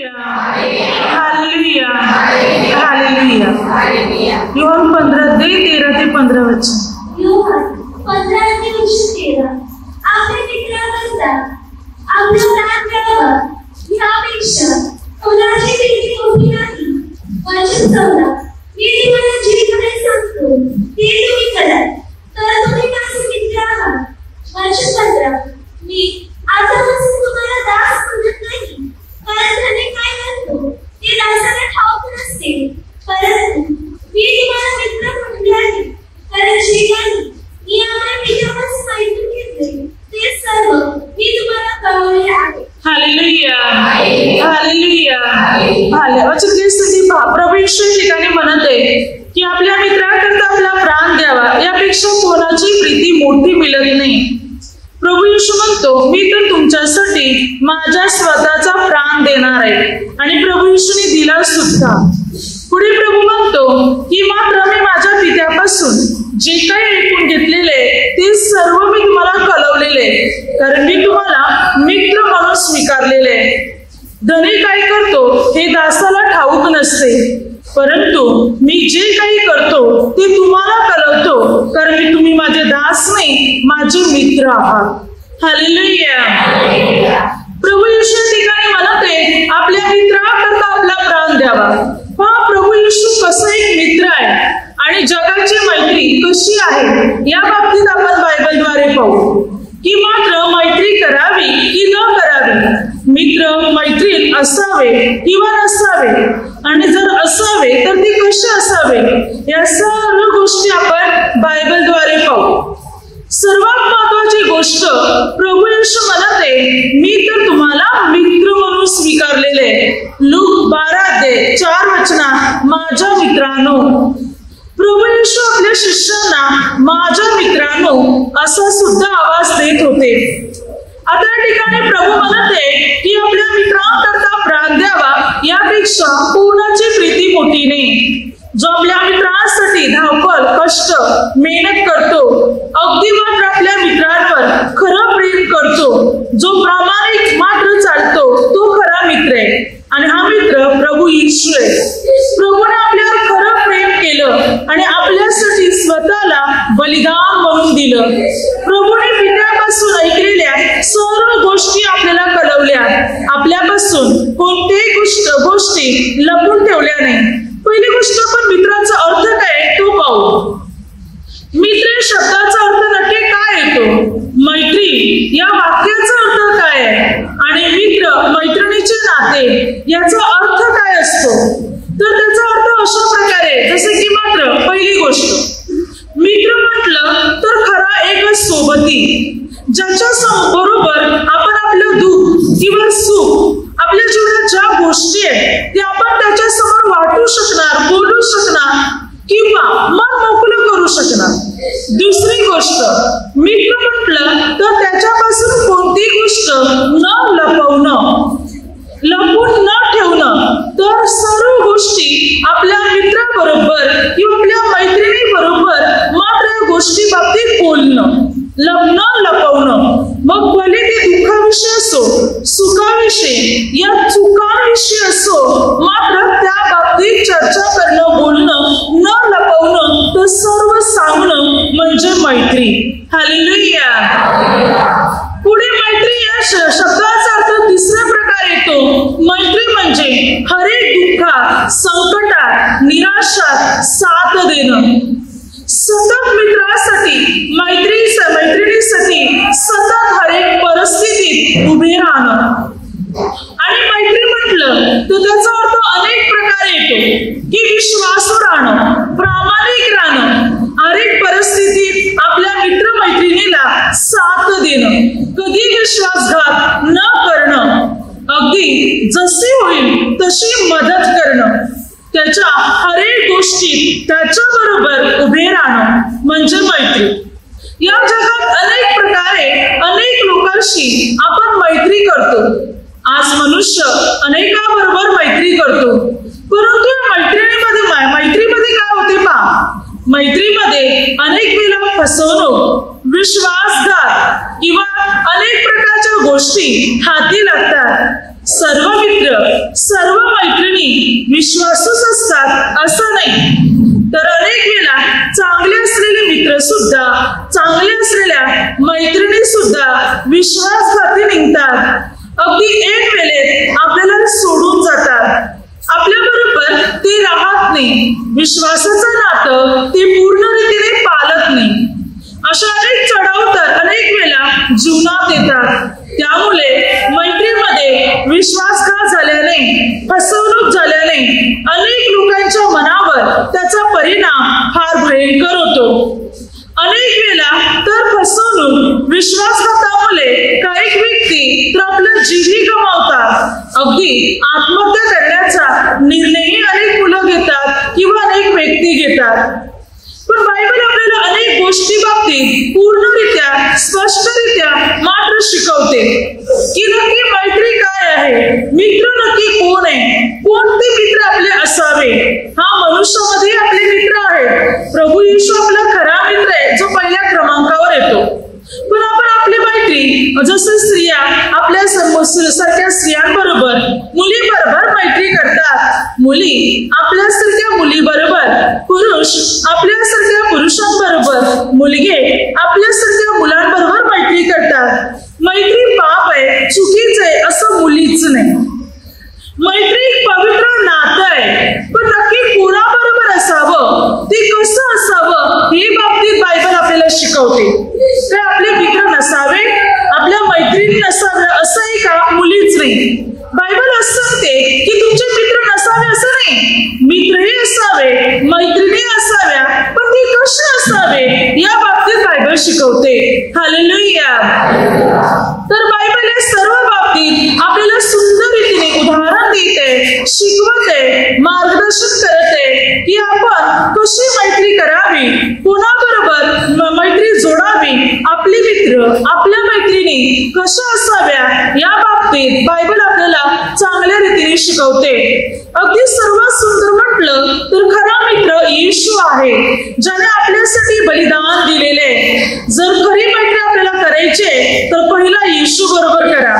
Hallelujah, hallelujah, hallelujah. Yohan 15:13-15 वचन। योहान 15:13 आपल्या मित्रांकरता आपला प्राण द्यावा यापेक्षा कोणाची प्रीती मोठी नाही। वचन 14 मी तुम्हाला जे काही सांगतो ते तुम्ही करा तर तुम्ही माझे मित्र आहात। वचन 15 मी आजपासून तुम्हाला दास म्हणत नाही, कारण त्याने काय करतो ते दासाला ठाऊक नसते, परंतु मी तुम्हाला मित्र म्हटले आहे, कारण जे काही मी आपल्या मित्रापासून ऐकून घेतले ते सर्व मी तुम्हाला कळवले आहे। Hallelujah, hallelujah, hallelujah. वचन ख्रिस्ती प्रभू येशू ठिकाणी म्हणत आहे की आपल्या मित्राकरता आपला प्राण द्यावा यापेक्षा कोणाची प्रीती मोठी मिळत नाही। प्रभू येशू म्हणतो मी तर तुमच्यासाठी माझा स्वतःचा प्राण देणार आहे आणि प्रभू येशूने दिला सुद्धा। पुढे प्रभू म्हणतो की मात्र मी माझ्या पित्यापासून जे काही ऐकून घेतलेले ते सर्व मी तुम्हाला कळवलेले, कारण मी तुम्हाला मित्र म्हणून स्वीकारलेले। धनी काय करतो हे दासाला ठाऊक नसते, परंतु मी जे काही करतो ते तुम्हाला कळवतो, कारण तुम्ही माझे दास नाही माझे मित्र आहात। हालेलुया। प्रभू येशू ठिकाणी म्हणते आपल्या मित्राकरता आपला प्राण द्यावा। पहा प्रभू येशू कसा एक मित्र आहे आणि जगाची मैत्री कशी आहे या बाबतीत आपण बायबलद्वारे पाहू की मात्र मैत्री करावी की न करावी, मित्र मैत्रीण असावे किंवा नसावे, आणि जर असावे तर ते कसे असावे या सर्व गोष्टी आपण बायबलद्वारे पाहू। सर्वात महत्वाची गोष्ट प्रभू येशू म्हणते मी तर तुम्हाला मित्र म्हणून स्वीकारलेले। लूक 12:4 वचना माझ्या मित्रांनो, प्रभू येशू आपल्या शिष्यांना माझ्या मित्रांनो असा सुद्धा आवाज देत होते। आता या ठिकाणी प्रभू म्हणते की आपल्या मित्रांकरता प्राण द्यावा यापेक्षा कोणाची प्रीती मोठी नाही। जो आपल्या मित्रांसाठी धावपळ कष्ट मेहनत करतो, अगदी मात्र आपल्या मित्रांवर खरं प्रेम करतो, जो प्रामाणिक मात्र चालतो तो खरा मित्र आहे, आणि हा मित्र प्रभू येशू आहे। प्रभूने आपल्यावर खरं प्रेम केलं आणि आपल्यासाठी स्वतःला बलिदान म्हणून दिलं। प्रभूने पित्यापासून ऐकलेल्या सर्व गोष्टी आपल्याला कळवल्या, आपल्यापासून कोणत्याही गोष्टी लपून ठेवल्या नाही। पहिली गोष्ट आपण मित्राचा अर्थ काय तो पाहू। मित्र शब्दाचा अर्थ नक्की काय येतो, मैत्री या वाक्याचा अर्थ काय आहे, आणि मित्र मैत्रिणीचे नाते याचा अर्थ काय असतो, तर त्याचा अर्थ अशा प्रकारे जसे की मात्र पहिली गोष्ट मित्र म्हटलं तर खरा एकच सोबती, ज्याच्या बरोबर आपण आपलं दुःख किंवा सुख आपल्या जीवनात ज्या गोष्टी आहेत ते आपण त्याच्या समोर वाटू शकणार, बोलू शकणार किंवा मन मोकळं करू शकणार। दुसरी गोष्ट मित्र म्हटलं तर त्याच्यापासून कोणतीही गोष्ट न लपवणं, लपून न ठेवणं, तर सर्व गोष्टी आपल्या मित्राबरोबर किंवा आपल्या मैत्रिणी बरोबर मात्र या गोष्टी बाबतीत बोलणं, लपणं लपवणं, मग भले ते दुःखाविषयी असो सुखाविषयी या चुकांविषयी असो, मात्र त्या बाबतीत चर्चा करणं, बोलणं, न लपवणं, तर सर्व सांगणं म्हणजे मैत्री। हालेलुया। पुढे मैत्री या शब्दाचा अर्थ तिसऱ्या प्रकारे येतो। मैत्री म्हणजे हरेक दुःखात, संकटात, निराशात साथ देणं, सतत मित्रासाठी मैत्रिणीसाठी सतत हरेक परिस्थितीत उभे राहणं। आणि मैत्री म्हटलं तर त्याचा अर्थ अनेक प्रकारे येतो की विश्वासू राहणं, प्रामाणिक राहणं, हरेक परिस्थितीत आपल्या मित्रमैत्रिणीला साथ देणं, कधी विश्वासघात न करणं, अगदी जसे होईल तशी मदत करणं, त्याच्या हरेक गोष्टीत त्याच्या बरोबर उभे राहणं म्हणजे मैत्री। या जगात अनेक प्रकारे अनेक लोकांशी आपण मैत्री करतो। आज मनुष्य अनेकाबरोबर मैत्री करतो, परंतु मैत्रीमध्ये काय होते पहा, मैत्रीमध्ये अनेक वेळा फसवणूक, विश्वासघात किंवा अनेक प्रकारच्या गोष्टी हाती लागतात। सर्व मित्र सर्व मैत्रिणी विश्वासूच असतात असं नाही, तर अनेक वेळा चांगले असलेले मित्र सुद्धा, चांगले असलेल्या मैत्रिणी सुद्धा विश्वासघाती निघतात. अगदी एक वेळेत आपल्याला सोडून जातात, आपल्या बरोबर ते राहत नाही, विश्वासाचं नातं ते पूर्ण रीतीने पाळत नाही. अशा अनेक चढाव तर अनेक वेळा जीवनात येतात. त्यामुळे मैत्रीमध्ये विश्वासघात झाल्याने, फसवणूक झाल्याने अनेक लोकांच्या मनावर त्याचा परिणाम फार भयंकर होतो. अनेक वेळा तर फसवणूक, विश्वासघातामुळे काही व्यक्ती तर आपला जीवही गमावतात. अगदी आत्महत्या करण्याचा निर्णयही अनेक मुलं घेतात किंवा अनेक व्यक्ती घेतात. पण बायबल आपल्याला अनेक गोष्टी बाबतीत पूर्णरित्या, स्पष्टरित्या मात्र शिकवते की नक्की मैत्री काय आहे, मित्र नक्की कोण आहे, कोणते मित्र आपले असावे. हा, मनुष्यामध्ये आपले मित्र आहेत. प्रभू येशू आपला खरा मित्र आहे जो पहिल्या क्रमांकावर येतो. पण आपण आपली मैत्री, जसं स्त्रिया आपल्या सारख्या स्त्रियांबरोबर, मुलीबरोबर मैत्री करतात, मुली आपल्यासारख्या मुलीबरोबर, पुरुष आपल्यासारख्या पुरुषांबरोबर, मुलगे आपल्यासारख्या मुलांबरोबर मैत्री करतात. मैत्री पाप आहे, चुकीच आहे असं मुलीच नाही. मैत्री एक पवित्र नातं आहे, पण नक्की कोणाबरोबर असावं, ते कसं असावं हे बाबतीत बायबल आपल्याला शिकवते. तर आपले मित्र नसावे, आपल्या मैत्रिणी नसाव्या असंही का? मुलीच नाही. बायबल असं सांगते की तुमचे मित्र नसावे असं नाही, मित्रही असावे, मैत्रिणी असाव्या, पण ते कसे असावे या बाबतीत बायबल शिकवते. हालेलुया. तर बायबल या सर्व बाबतीत आपल्याला सुंदर रीतीने उदाहरण देते, शिकवते, मार्गदर्शन करते की आपण कशी मैत्री करावी, कोणाबरोबर मैत्री जोडावी, आपले मित्र, आपल्या मैत्रिणी कशा असाव्या या बाबतीत बायबल आपल्याला चांगल्या रीतीने शिकवते. अगदी सर्वात सुंदर म्हटलं तर खरा मित्र येशू आहे, ज्याने आपल्यासाठी बलिदान दिलेले. जर खरी मैत्री आपल्याला करायचे तर पहिला येशू बरोबर करा,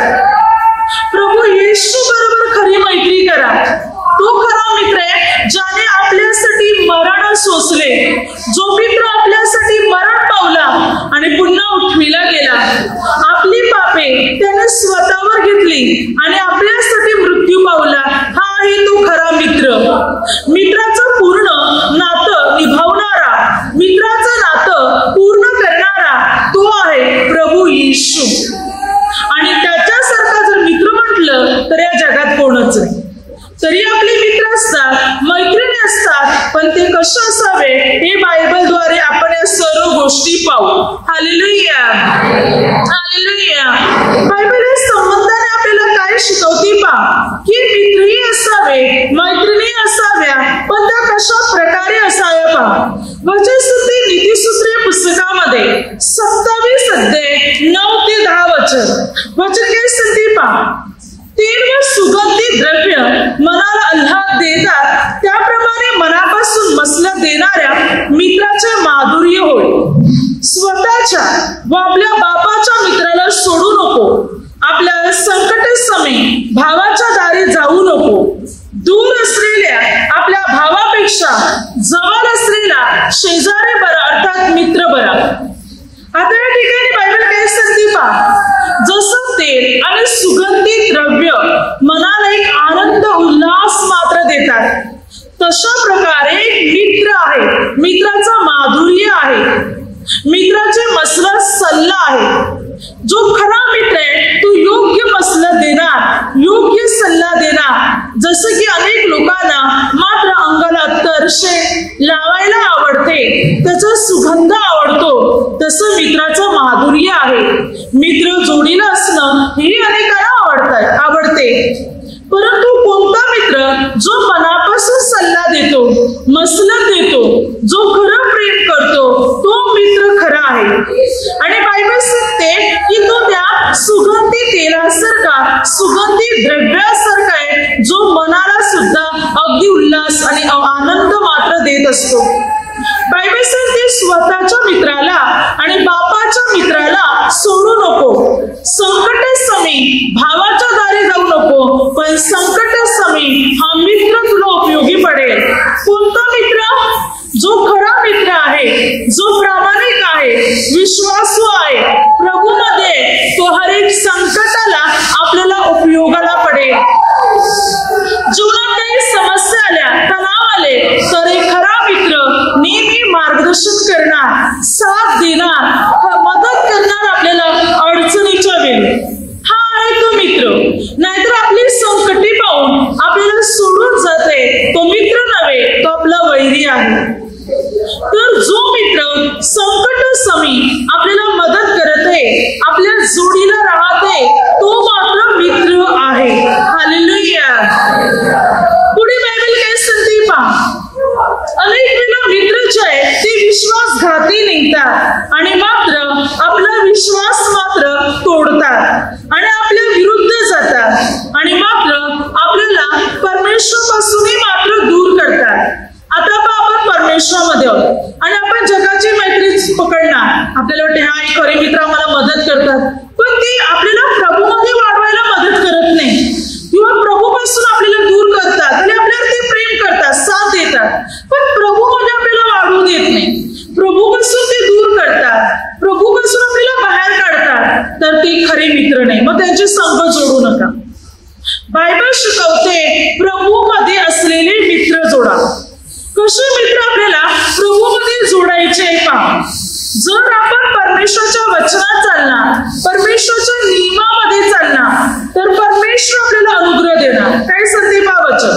प्रभू येशू बरोबर खरी मैत्री करा. तो खरा मित्र आहे ज्याने आपल्यासाठी मरण सोसले, जो मित्र आपल्यासाठी मरण पावला आणि पुन्हा उठविला गेला. आपली पापे त्याने स्वतःवर घेतली आणि आपल्यासाठी मृत्यू पावला. हा आहे तो खरा मित्र. मित्राचं पूर्ण नातं निभावणारा, मित्राचं नातं पूर्ण करणारा तो आहे प्रभू येशू. आणि त्याच्यासारखा जर मित्र म्हटलं तर या जगात कोणच नाही. तरी आपले मित्र असतात, मैत्रिणी असतात, पण ते कसे असावे हे बायबलद्वारे आपण या सर्व गोष्टी पाहू. Hallelujah, hallelujah. बायबल या संबंधाने आपल्याला काय शिकवते पहा की मित्रही असावे, मैत्रिणी असाव्या, पण त्या कशा प्रकारे असाव्या पहा. वचनसूत्री नीतिसूत्रे पुस्तकामध्ये 27 अध्याय 9 ते 10 वचन काय सांगते पहा. तेल व सुगंधी द्रव्य मनाला आल्हाद देतात, त्याप्रमाणे मनापासून मसलत देणाऱ्या मित्राचे माधुर्य होय. स्वतःच्या व आपल्या बापाच्या मित्राला सोडू नको. आपल्या संकटसमयी भावाच्या दारी जाऊ नको. दूर असलेल्या आपल्या भावापेक्षा जवळ असलेला शेजारी बरा, अर्थात मित्र बरा. आता या ठिकाणी बायबल काय सांगते पहा. जसं तेल आणि सुगंधी द्रव्य मनाला एक आनंद, उल्हास मात्र देतात, तशा प्रकारे एक मित्र आहे, मित्राचा माधुर्य आहे, मित्राचे मसलत सल्ला आहे. जो खरा मित्र आहे तो योग्य मसलत देणार, योग्य सल्ला देणार. जसं की अनेक लोकांना मात्र अंगाला तरशे लावायला आवडते, त्याचा सुगंध आवडतो, तसं मित्राचं माधुर्य आहे. मित्र जोडीला असणं हे अनेकांना आवडते. परंतु कोणता मित्र जो मनापासून सल्ला देतो, मसलत देतो, जो खरं प्रेम करतो, तो मित्र खरा आहे. आणि बायबल सांगते की तो त्या सुगंधी तेलासारखा, सुगंधी द्रव्यासारखा आहे, जो मनाला सुद्धा अगदी उल्हास आणि आनंद मात्र देत असतो. बायबल सांगते स्वतःच्या मित्राला आणि बापाच्या मित्राला सोडू नको. संकट समय भावाच्या दारी जाऊ नको, पण संकट समय निघतात आणि मात्र आपला विश्वास मात्र तोडतात आणि आपल्या विरुद्ध जातात आणि मात्र आपल्याला परमेश्वरापासूनही मात्र दूर करतात. आता आपण परमेश्वरामध्ये आहोत आणि आपण जगाची मैत्री पकडणार. आपल्याला वाटते हा एक खरे मित्र आम्हाला मदत करतात, पण ती आपल्याला प्रभूमध्ये वाढवायला मदत करत नाही किंवा प्रभूपासून आपल्याला दूर करतात आणि आपल्यावरती प्रेम करतात, साथ देतात, पण प्रभूमध्ये आपल्याला वाढवू देत नाही. प्रभूपासून ते दूर करतात, प्रभूपासून आपल्याला बाहेर काढतात, तर ते खरे मित्र नाही. मग त्यांचे संग जोडू नका. बायबल शिकवते प्रभूमध्ये असलेले मित्र जोडा. कसे मित्र आपल्याला प्रभूमध्ये जोडायचे पहा. जर आपण परमेश्वराच्या वचनात चालणार, परमेश्वराच्या नियमामध्ये चालणार, तर परमेश्वर आपल्याला अनुग्रह देणार. काय सांगते पहा वचन,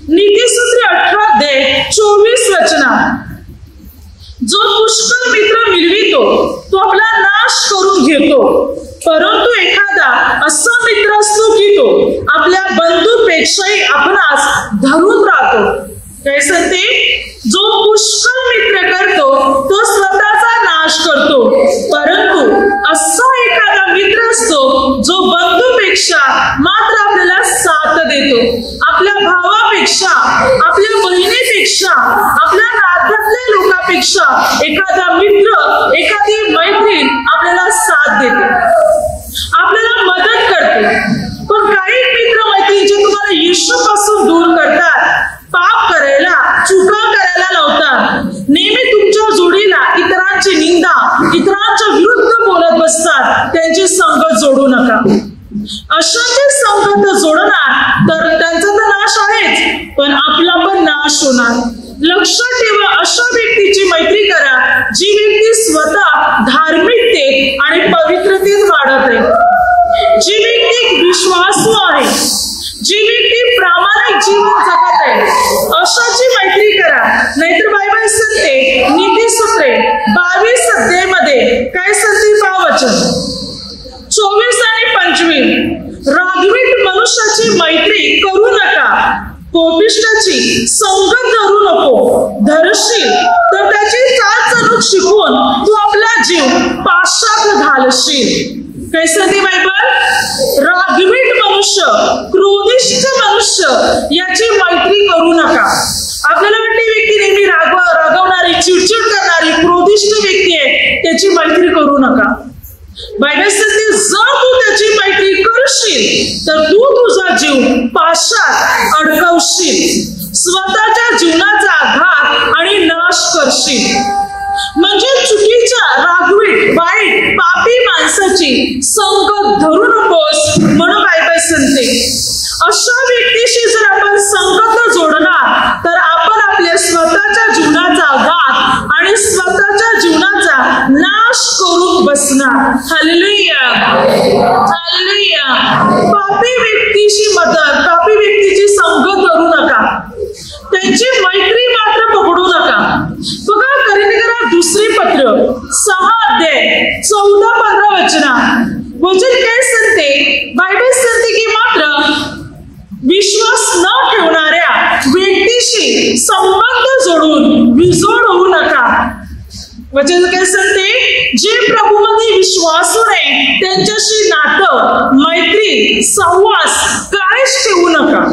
नीतिसूत्र 18:24 वचनात, जो पुष्कळ मित्र मिळवितो तो आपला नाश करून घेतो, परंतु एखादा असा मित्र असतो की तो आपल्या बंधूपेक्षाही आपणास धरून राहतो. काय सांगते, जो पुष्कळ मित्र करतो तो स्वतःचा नाश करतो, परंतु असा एखादा मित्र असतो जो बंधूपेक्षा मात्र आपल्याला साथ देतो. आपल्या भावापेक्षा, आपल्या बहिणीपेक्षा, आपल्या नात्यातल्या लोकांपेक्षा एखादा मित्र, एखादी मैत्रीण आपल्याला साथ देते, आपल्याला मदत करते. पण काही मित्र मैत्रीण जे तुम्हाला येशूपासून दूर करतात, पाप करायला, चुका करायला लावतात, नेहमी तुमच्या जोडीला इतरांची निंदा, इतरांच्या विरुद्ध बोलत बसतात, त्यांचे संग जोडू नका. अशाचे संगत जोडणार तर त्यांचा तर नाश आहेच, पण आपला पण नाश होणार. लक्षात ठेवा, अशा व्यक्तीची मैत्री करा जी व्यक्ती स्वतः धार्मिकतेत आणि पवित्रतेत वाढत आहे, जी व्यक्ती विश्वासू आहे, जी व्यक्ती प्रामाणिक जीवन जगत आहे, अशाची मैत्री करा. नाहीतर बायबल सांगते नीतिसूत्रे 22 अध्यायामध्ये काय सांगते पहा वचन 24 आणि 25, रागवीट मनुष्याची मैत्री करू नका, कोपिष्ठाची संगत धरू नको, धरशील तर त्याची चाल चलून शिकून तू आपला जीव पाशात घालशील. काय सांगते बायबल, रागवीट मनुष्य, क्रोधिष्ठ मनुष्य याची मैत्री करू नका. आपल्याला वाटते व्यक्ती नेहमी रागवणारी, चिडचिड करणारी, क्रोधिष्ठ व्यक्ती आहे, त्याची मैत्री करू नका. बायबल सांगते जर तू त्याची मैत्री करशील तर तू तुझा जीव पाशात अडकवशील, स्वतःच्या जीवनाचा घात आणि नाश करशील. म्हणजे चुकीच्या, रागवीट, वाईट, पापी माणसाची संगत धरू नकोस म्हणून बायबल सांगते. अशा व्यक्तीशी जर आपण संगत जोडणार तर आपण आपल्या स्वतःच्या जीवनाचा घात आणि स्वतःच्या जीवनाचा नाश करून बसणार. Hallelujah, hallelujah. पापी व्यक्तीशी मदत, पापी व्यक्तीची संगत धरू नका, त्यांची मैत्री मात्र पकडू नका. बघा करिन्थियरा दुसरे पत्र 6 अध्याय 14-15 वचन काय सांगते, बायबल सांगते की मात्र विश्वास न ठेवणाऱ्या व्यक्तीशी संबंध जोडून विजोड होऊ नका. वचन काय सांगते, जे प्रभूमध्ये विश्वासू आहे त्यांच्याशी नातं, मैत्री, सहवास काहीच ठेवू नका.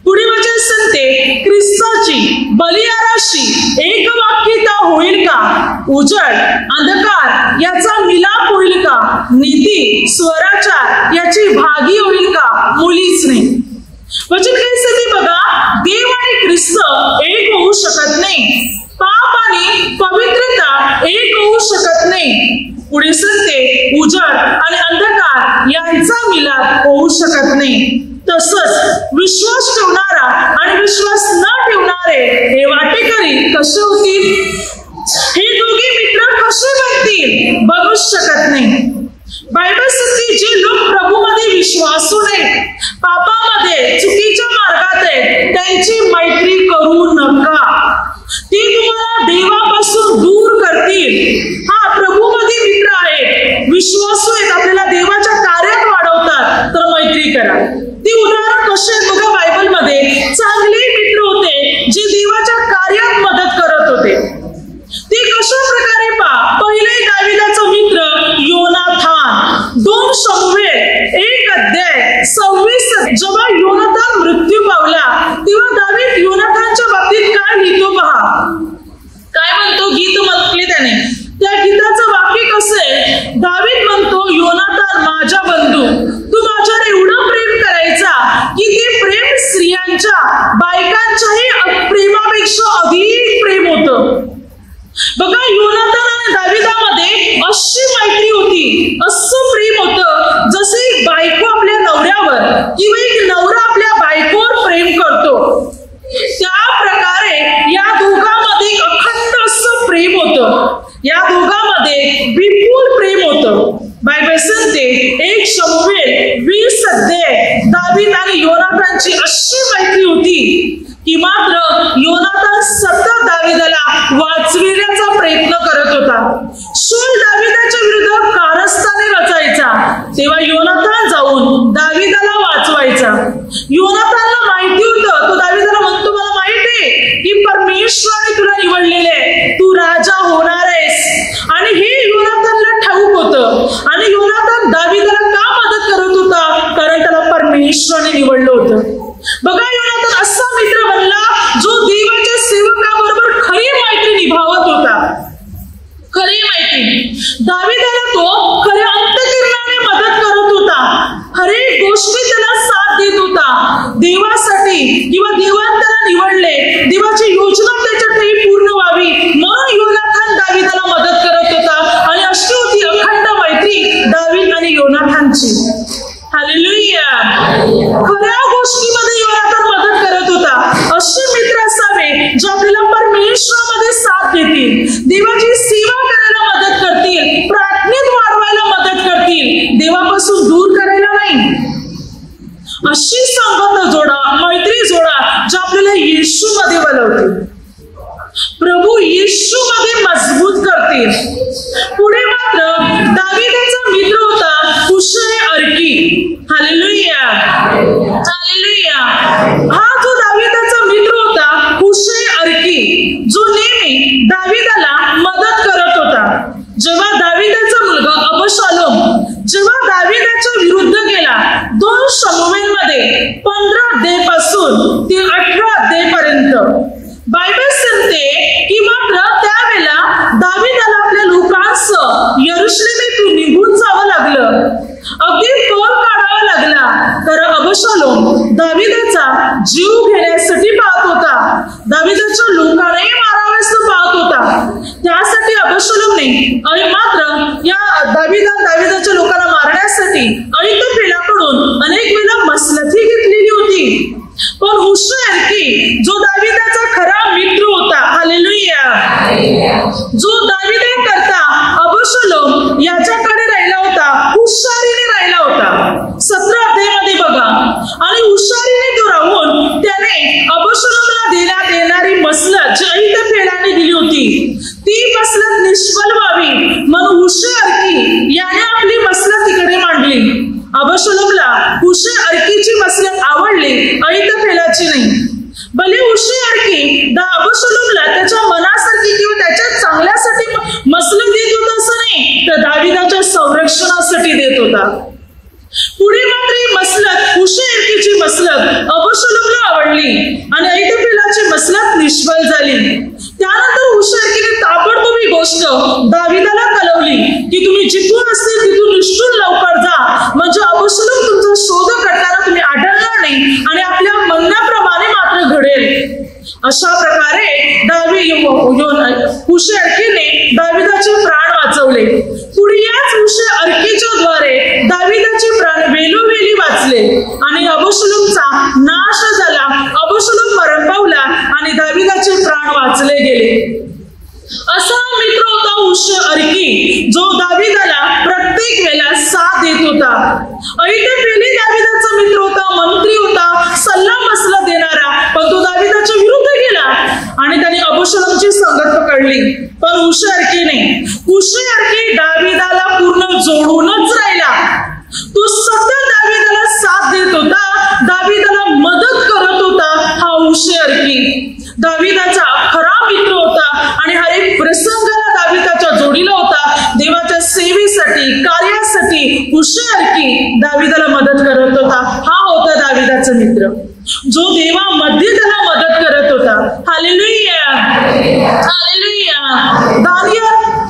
पुढे वचन सांगते, ख्रिस्ताची बलियाराशी एकवाक्यता होईल का, उजड अंधकार याचा मिलाप होईल का, नीती स्वराचार याची भागी होईल का, मुलीच नाही. वचन काय सांगते बघा, देव आणि ख्रिस्त एक होऊ शकत नाही, पाप आणि पवित्रता एक होऊ शकत नाही. पुढे सांगते उजड आणि अंधकार यांचा मिलाप होऊ शकत नाही. तसंच विश्वास ठेवणारा आणि विश्वास न ठेवणारे हे वाटेकरी कसे होतील, हे दोघे मित्र कसे बनतील, बनूच शकत नाही. बायबल सांगते जे लोक प्रभूमध्ये विश्वासू नाही, पापामध्ये चुकीच्या मार्गात आहेत, त्यांची मैत्री करू नका. ती तुम्हाला देवापासून दूर करतील. हा प्रभूमध्ये मित्र आहेत, विश्वासू आहेत, आपल्याला देवाच्या कार्यात वाढवतात, तर मैत्री करा. ती उदाहरण कशी आहेत बघा बायबलमध्ये, चांगले मित्र होते जे देवाच्या कार्यात मदत करत होते. ती कशा प्रकारे 26 जेव्हा योनातान मृत्यू पावला तेव्हा दावीद योनातानच्या बाबतीत काय लिहितो पहा. काय म्हणतो, गीत म्हटले त्याने. त्या गीताचं वाक्य कसं आहे, दावीद म्हणतो, योनातान माझा बंधू, तू माझ्यावर एवढं प्रेम करायचा की ते प्रेम स्त्रियांच्या बायकांच्याही प्रेमापेक्षा अधिक प्रेम होतं. बघा, योनातान आणि दाविदामध्ये अशी मैत्री होती, असं प्रेम होतं जसे एक बायको आपल्या नवऱ्यावर किंवा एक नवरा आपल्या बायकोवर प्रेम करतो. त्या प्रकारे या दोघांमध्ये अखंड असं प्रेम होतं. या दोघांमध्ये विपुल प्रेम होतं. बायबल सांगते 1 शमूएल 20 अध्याय दावीद आणि योनातानची अशी मैत्री होती की मात्र योनातान सतत दाविदाला वाचविण्याचा प्रयत्न करत होता. शूल दाविदाच्या विरुद्ध कारस्थाने रचायचा तेव्हा योनातान जाऊन दाविदाला वाचवायचा. योनातानला माहिती होतं, तो दाविदाला म्हणतो, मला माहिती आहे की परमेश्वराने तुला निवडलेले, तू राजा होणार आहेस. आणि हे योनातानला ठाऊक होतं. आणि योनातान दाविदाला का मदत करत होता, कारण त्याला परमेश्वराने निवडलं होतं. बघा, योनातान असा मित्र बनला जो देवाच्या सेवकाबरोबर खरी मैत्री निभावत होता. खरी मैत्री. दाविदाला तो खऱ्या अंतःकरणाने मदत करत होता. हर एक गोष्टी त्याला साथ देत होता. देवासाठी किंवा देवाने त्याला निवडले, देवाची योजना त्याच्यासाठी पूर्ण व्हावी म्हणून योनातान दाविदाला मदत करत होता. आणि अशी होती अखंड मैत्री दावीद आणि योनातानची. हालेलुया. खऱ्या गोष्टीमध्ये योनातान मदत करत होता. असे मित्र असावे जे आपल्याला परमेश्वरामध्ये साथ देतील, देवाची सेवा करायला मदत करतील, प्रार्थनेत वाढवायला मदत करतील, देवापासून दूर करायला नाही. अशी संबंध जोडा, मैत्री जोडा जे आपल्याला येशूमध्ये बनवतील, प्रभू येशूमध्ये मजबूत करतील. पुढे मात्र दाविदाचा मित्र होता हुशाय अर्की. हालेलुया. हालेलुया. हा जो दाविदाचा मित्र होता हुशाय अर्की, जो नेहमी दाविदाला मदत करत होता. जेव्हा दाविदाचा मुलगा अबशालोम जेव्हा दाविदाच्या विरुद्ध गेला, 2 शमूएलमध्ये 15 अध्यायापासून ते 18 अध्यायापर्यंत बायबल सांगते की मात्र त्यावेळेला दाविदाला आपल्या लोकांसह यरूशलेमेतून निघून जावं लागलं. अगदी पळ काढावा लागला. तर अबशालोम दाविदाचा जीव घेण्यासाठी पाहत होता. दाविदाच्या लोकांनाही मारावेस पाहत होता. त्यासाठी अबशालोमने मात्र या दाविदाच्या लोकांना मारण्यासाठी अहितोफेलाकडून अनेक वेळा मसलती घेतलेली होती. पण हुशाय अर्की जो दाविदाचा खरा मित्र होता, हालेलुया, जो दाविदाकरता अबशालोम याच्याकडे राहिला होता, हुशारीने राहिला होता. 17 अध्यायामध्ये बघा. आणि हुशारीने तो राहून त्याने अबशालोमला देण्यात येणारी मसलत जी अहितोफेलाने दिली होती, ती मसलत निष्फळ व्हावी म्हणून हुशाय अर्की याने आपली मसलत तिकडे मांडली. अबशालोमला हुशाय अर्कीची मसलत आवडली, अहितोफेलाची नाही. भले हुशाय अर्की अबशालोमला त्याच्या मनासारखी किंवा त्याच्या चांगल्यासाठी मसलत देत होता असं नाही, तर दाविदाच्या संरक्षणासाठी देत होता. पुढे मात्र ही मसलत हुशाय अर्कीची मसलत अबशालोमला आवडली आणि अहितोफेलाची मसलत निष्फळ झाली. त्यानंतर हुशाय अर्कीने ताबडतोब ही गोष्ट दाविदाला कळवली की तुम्ही जिथून असतील तिथून निष्ठून लवकर जा, म्हणजे अबशालोम तुमचा शोध करताना तुम्ही आढळणार नाही आणि आपल्या म्हणण्याप्रमाणे मात्र घडेल. अशा प्रकारे हुशाय अर्कीने दाविदाचे प्राण वाचवले. पुढे याच हुशाय अर्कीच्या द्वारे दाविदाचे प्राण वेळोवेळी वाचले आणि अबशालोमचा नाश झाला. अबशालोम मरण पावला आणि दाविदाचे प्राण वाचले गेले. असा मित्र होता हुशाय अर्की जो दाविदाला प्रत्येक वेळेला साथ देत होता. अहितोफेल दाविदाचा मित्र होता, मंत्री होता, सल्ला मसला देणारा, पण तो दाविदाच्या विरुद्ध गेला आणि त्याने अबशालोमची संगत पकडली. पण हुशाय अर्की दाविदाला पूर्ण जोडूनच राहिला. तो सतत दाविदाला साथ देत होता, दाविदाला मदत करत होता. हा हुशाय अर्की दाविदाचा खरा मित्र होता आणि हर एक प्रसंगाला दाविदाच्या जोडीला होता. देवाच्या सेवेसाठी, कार्यासाठी हुशारकी दाविदाला मदत करत होता. हा होता दाविदाचा मित्र, जो देवामध्ये त्याला मदत करत होता. Hallelujah, hallelujah.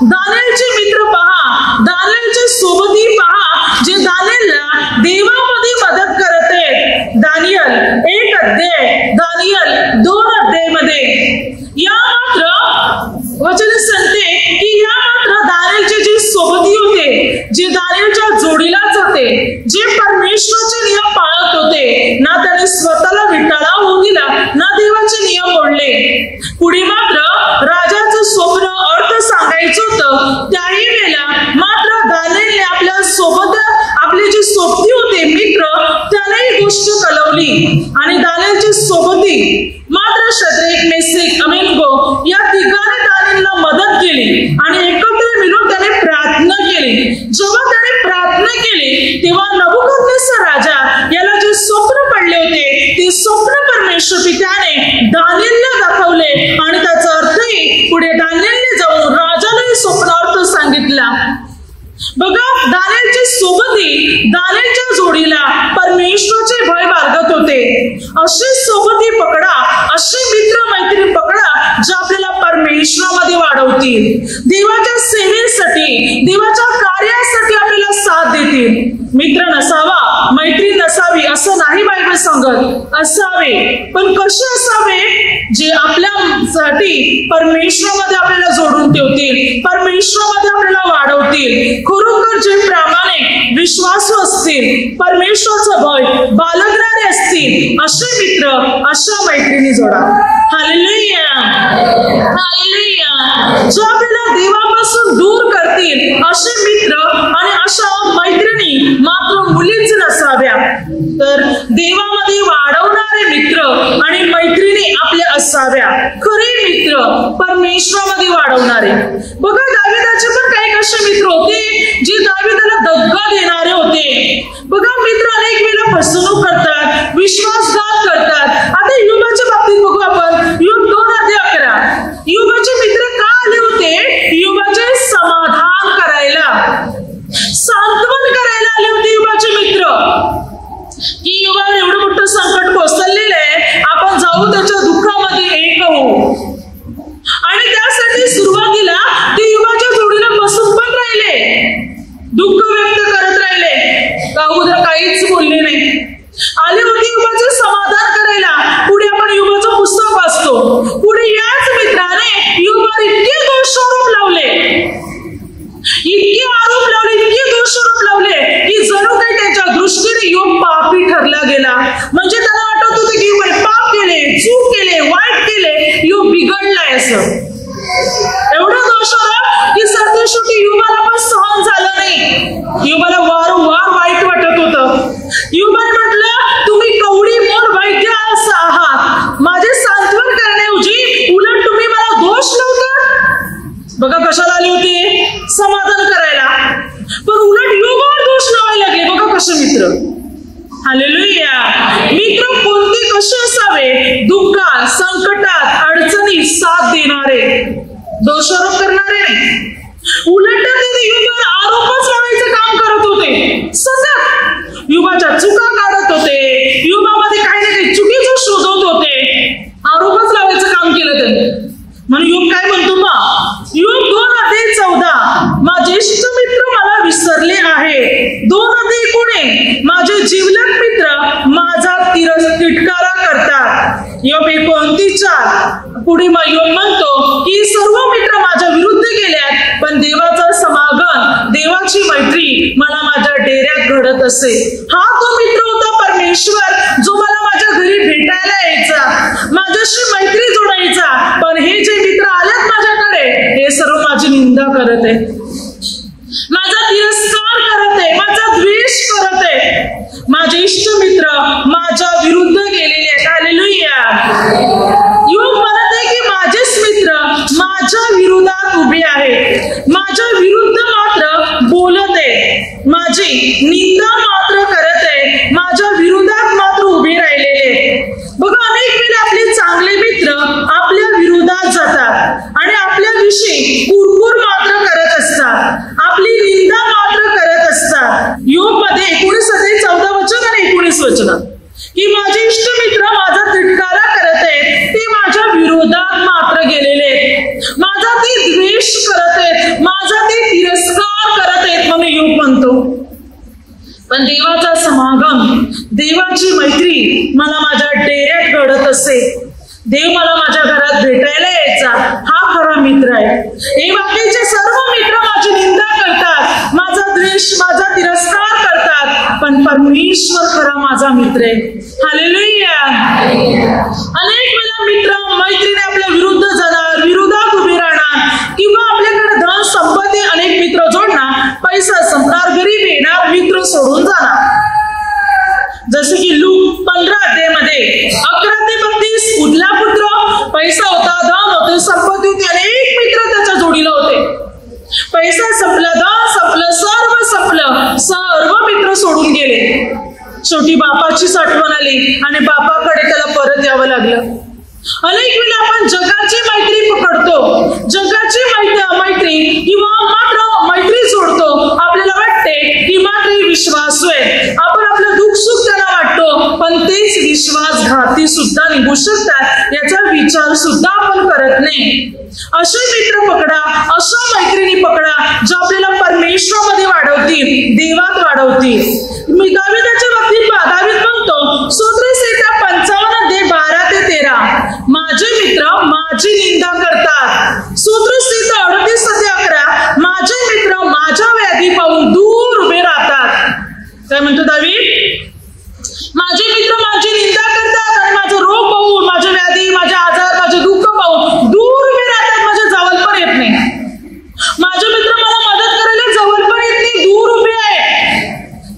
दानिएलचे मित्र पहा, दानिएलचे सोबती पहा, जे दानिएलला देवामध्ये मदत करत आहेत. दानिएल 1 अध्याय, दानिएल 2 अध्याय मध्ये या मात्र वचन सांगते की या मात्र दानिएलचे जे सोबती होते, जे दानिएलच्या जोडीलाच होते, जे परमेश्वराचे नियम पाळत होते, ना त्याने स्वतःला विटाळा होऊ दिला, ना देवाचे नियम मोडले. पुढे मात्र राजाचं स्वप्न अर्थ सांगायचं होतं. त्याही वेळेला मात्र दानिएलने आपल्या सोबत आपले जे सोबती होते मित्र, त्याला ही गोष्ट कळवली. आणि दानिएलचे सोबती मात्र शद्रक, मेशक, अबेदnego या तिघांनी दानिएलला मदत केली आणि एकत्र मिळून त्याने प्रार्थना केली. जेव्हा त्याने प्रार्थना केली तेव्हा नबुकदनेस्सर राजा याला जे स्वप्न पडले होते ते स्वप्न परमेश्वर पित्याने दानिएलला दाखवले आणि त्याचा अर्थही पुढे दानिएलने जाऊन राजाला स्वप्न अर्थ सांगितला. बघा, दानिएलचे सोबती दानिएलच्या जोडीला परमेश्वराचे भय बाळगत होते. असे सोबती पकडा, असे मित्र मैत्रीण पकडा जे आपल्याला परमेश्वरामध्ये वाढवतील, देवाच्या सेवेसाठी, देवाच्या कार्यासाठी आपल्याला साथ देतील. मित्र नसावा, मैत्रीण नसावी असं नाही बायबल सांगत. असावे, पण कसे असावे? जे आपल्यासाठी परमेश्वरामध्ये आपल्याला जोडून ठेवतील, परमेश्वरामध्ये आपल्याला वाढवतील, खरोखर जे प्रामाणिक, विश्वासू असतील, परमेश्वराचं भय बाळगणारे असतील, असे मित्र, अशा मैत्रिणी जोडा. Hallelujah, hallelujah. जो आपल्याला देवापासून दूर करतील असे मित्र आणि अशा मैत्रिणी मात्र मुलीच नसाव्या, तर देवामध्ये वाढवणारे मित्र आणि मैत्रिणी आपल्या असाव्या. खरे मित्र परमेश्वरामध्ये वाढवणारे. बघा, दाविदाचे पण काही कसे मित्र होते जे दाविदाला धक्का देणारे होते. बघा, मित्र अनेक वेळेला फसवणूक करतात, विश्वासघात करतात. आता योबाच्या बाबतीत बघू आपण. योग 2:11. योबाचे मित्र का आले होते? योबाचे समाधान करायला, सांत्वन करायला आले होते योबाचे मित्र. की योबाला एवढं मोठं संकट कोसळलेलं आहे, आपण जाऊ त्याच्या दुःखामध्ये एक होऊ. आणि त्यासाठी सुरुवातीला ते योबाच्या जोडीला बसून पण राहिले, दुःख व्यक्त करत राहिले, अगोदर काहीच बोलले नाही. आले होते योबाचे समाधान करायला. पुढे आपण योबाचं पुस्तक वाचतो. पुढे याच मित्राने योबावर इतके दोषारोप लावले, इतके आरोप लावले, इतके दोषारोप लावले की जणू काही त्याच्या दृष्टीने योग पापी ठरला गेला. म्हणजे त्याला वाटत होतं की योबाने पाप केले, चूक केले, वाईट केले, योग बिघडलाय असं. एवढं दोषारोप की सरतेशेवटी योबाला पण सहन झालं नाही. योबाला वारंवार वाईट वाटत होतं. योबाने म्हटलं, तुम्ही कवडी मोड वैद्य आहात, माझे सांत्वन करण्याऐवजी उलट तुम्ही मला दोष लावता. बघा, कशाला आले होते? समाधान करायला, पण उलट योबावर दोष लावायला लागले. बघा कसे मित्र. हालेलुया. मित्र कोणते कसे असावे? दुःखात, संकटात, अडचणीत साथ देणारे, दोषारोप करणारे नाही. उलट ते योबावर आरोपच लावायचं काम करत होते. सतत योबाच्या चुका काढत होते, योबामध्ये काही ना काही चुकीचं शोधत होते, आरोपच लावायचं काम केलं त्यांनी. म्हणून योग काय म्हणतो मग? योग 2:14. माझे ज्येष्ठ मित्र मला विसरले आहे. 2:19. माझे जिवलग मित्र माझा तिटकारा करतात. योग 29:4. पुढे योग म्हणतो की सर्व मित्र माझ्या विरुद्ध गेल्यात, पण देवाचा समागम, देवाची मैत्री मला माझ्या डेऱ्यात घडत असे. हा तो मित्र होता परमेश्वर, जो मला माझ्या घरी भेटायला यायचा, माझ्याशी मैत्री जोडायचा. पण हे जे मित्र आलेत माझ्याकडे, हे सर्व माझी निंदा करत आहे, माझा तिरस्कार करत आहे, माझा द्वेष करत आहे. माझे इष्ट मित्र माझ्या विरुद्ध गेलेले आहेत. हालेलुया. योग म्हणत आहे की माझेच मित्र माझ्या विरोधात उभे आहेत, माझ्या विरुद्ध मात्र बोलत आहे, माझी निंदा मात्र करत आहे, माझ्या विरोधात मात्र उभे राहिलेले. बघा, अनेक वेळा आपले चांगले मित्र आपल्या विरोधात जातात आणि आपल्याविषयी कुरकुर मात्र करत असतात, आपली निंदा मात्र करत घडत असे, देव मला माझ्या घरात भेटायला यायचा, हा खरा मित्र आहे. हे बाकीचे सर्व मित्र माझी निंदा करतात, माझा द्वेष, माझा तिरस्कार करतात, पण परमेश्वर खरा माझा मित्र आहे. हालेलुया. अनेक वेळा मित्र मैत्रिणी आपल्या विरुद्ध जाणार, विरोधात उभे राहणार, किंवा आपल्याकडे धन संपत्ती अनेक मित्र जोडणार, पैसा संपणार, गरीब येणार, मित्र सोडून जाणार. जसे की लूक 15 अध्यायामध्ये 11 ते 32 उरला पुत्र, पैसा होता, धन होते, संपत्ती होती, अनेक मित्र त्याच्या जोडीला होते. पैसा संपला, धन संपलं, सर्व संपलं, सर्व मित्र सोडून गेले. शेवटी बापाची आठवण आली आणि बापाकडे त्याला परत यावं लागलं. अनेक वेळा आपण जगाची मैत्री पकडतो, जगाची मैत्री किंवा मात्र मैत्री जोडतो. आपल्याला वाटते की मात्र विश्वासू आहे, आपण आपलं दुःख सुख त्यांना वाटतो, पण तेच विश्वासघाती सुद्धा निघू शकतात याचा विचार सुद्धा आपण करत नाही. असे मित्र पकडा, अशा मैत्रिणी पकडा ज्या आपल्याला परमेश्वरामध्ये वाढवतील, देवात वाढवतील. मी दाविदाच्या बाबतीत दावीद म्हणतो, स्तोत्रसंहिता 55:12 ते 13, माझे मित्र माझी निंदा करतात. स्तोत्रसंहिता 38:11, माझे मित्र माझ्या व्याधी पाहून दूर उभे राहतात. काय म्हणतो दावीद? माझे मित्र माझी निंदा करतात आणि माझा रोग पाहून, माझे व्याधी, माझे आजार, माझे दुःख पाहून दूर उभे राहतात, माझ्या जवळ पण येत नाही. माझे मित्र मला मदत करायला जवळ पण येत नाही, दूर उभे आहे.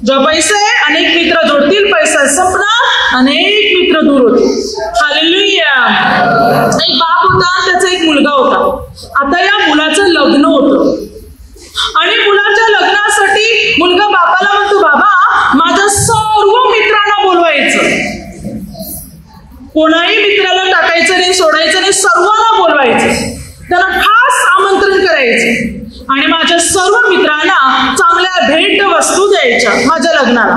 जो पैसा आहे, अनेक मित्र जोडतील, पैसा संपणार, अनेक मित्र दूर होतील. हालेलुया. एक बाप होता, त्याचा एक मुलगा होता. आता या मुलाचं लग्न होतं आणि मुलाच्या लग्नासाठी मुलगा बापाला म्हणतो, बाबा माझ्या सर्व मित्रांना बोलवायचं, कोणाही मित्राला टाकायचं नाही, सोडायचं नाही, सर्वांना बोलवायचं, त्यांना खास आमंत्रण करायचं आणि माझ्या सर्व मित्रांना चांगल्या भेट वस्तू द्यायच्या माझ्या लग्नाला.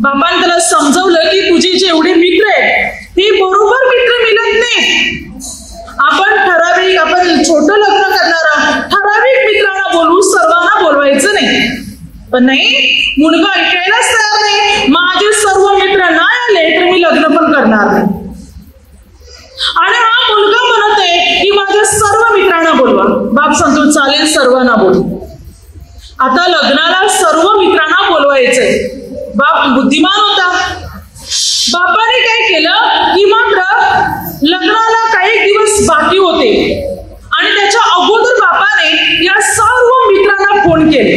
बापाने त्याला समजवलं की तुझे जेवढे मित्र आहेत ते बरोबर मित्र मिळत नाही. आपण छोटं लग्न करणारा ठराविक मित्रांना बोलवू, सर्वांना बोलवायचं नाही. पण नाही, मुलगा ऐकायलाच तयार नाही. माझे सर्व मित्र नाही आले तर मी लग्न पण करणार नाही. आणि हा मुलगा म्हणत आहे की माझ्या सर्व मित्रांना बोलवा. बाप सांगतो चालेल, सर्वांना बोलू. आता लग्नाला सर्व मित्रांना बोलवायचंय. बाप बुद्धिमान होता. बापाने काय केलं की मात्र लग्नाला काही दिवस बाकी होते आणि त्याच्या अगोदर बापाने या सर्व मित्रांना फोन केले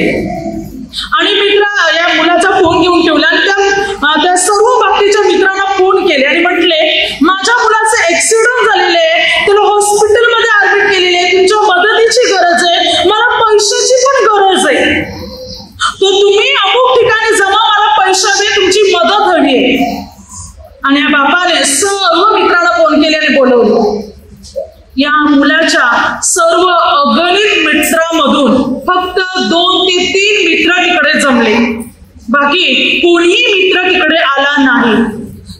आणि मित्र या मुलाचा फोन घेऊन ठेवला आणि त्या सर्व बाकीच्या मित्रांना फोन केले आणि म्हटले, माझ्या मुलाचं ऍक्सिडेंट झालेलं आहे, त्याला हॉस्पिटलमध्ये ऍडमिट केलेले आहे, तुमच्या मदतीची गरज आहे, मला पैशाची पण गरज आहे, तर तुम्ही अमुक ठिकाणी जमा, मला पैसा दे, तुमची मदत हवी आहे. आणि या बापाने सर्व मित्रांना फोन केले आणि बोलवलं. या मुलाच्या सर्व अगणित मित्रांमधून फक्त 2 ते 3 मित्र तिकडे जमले, बाकी कोणीही मित्र तिकडे आला नाही.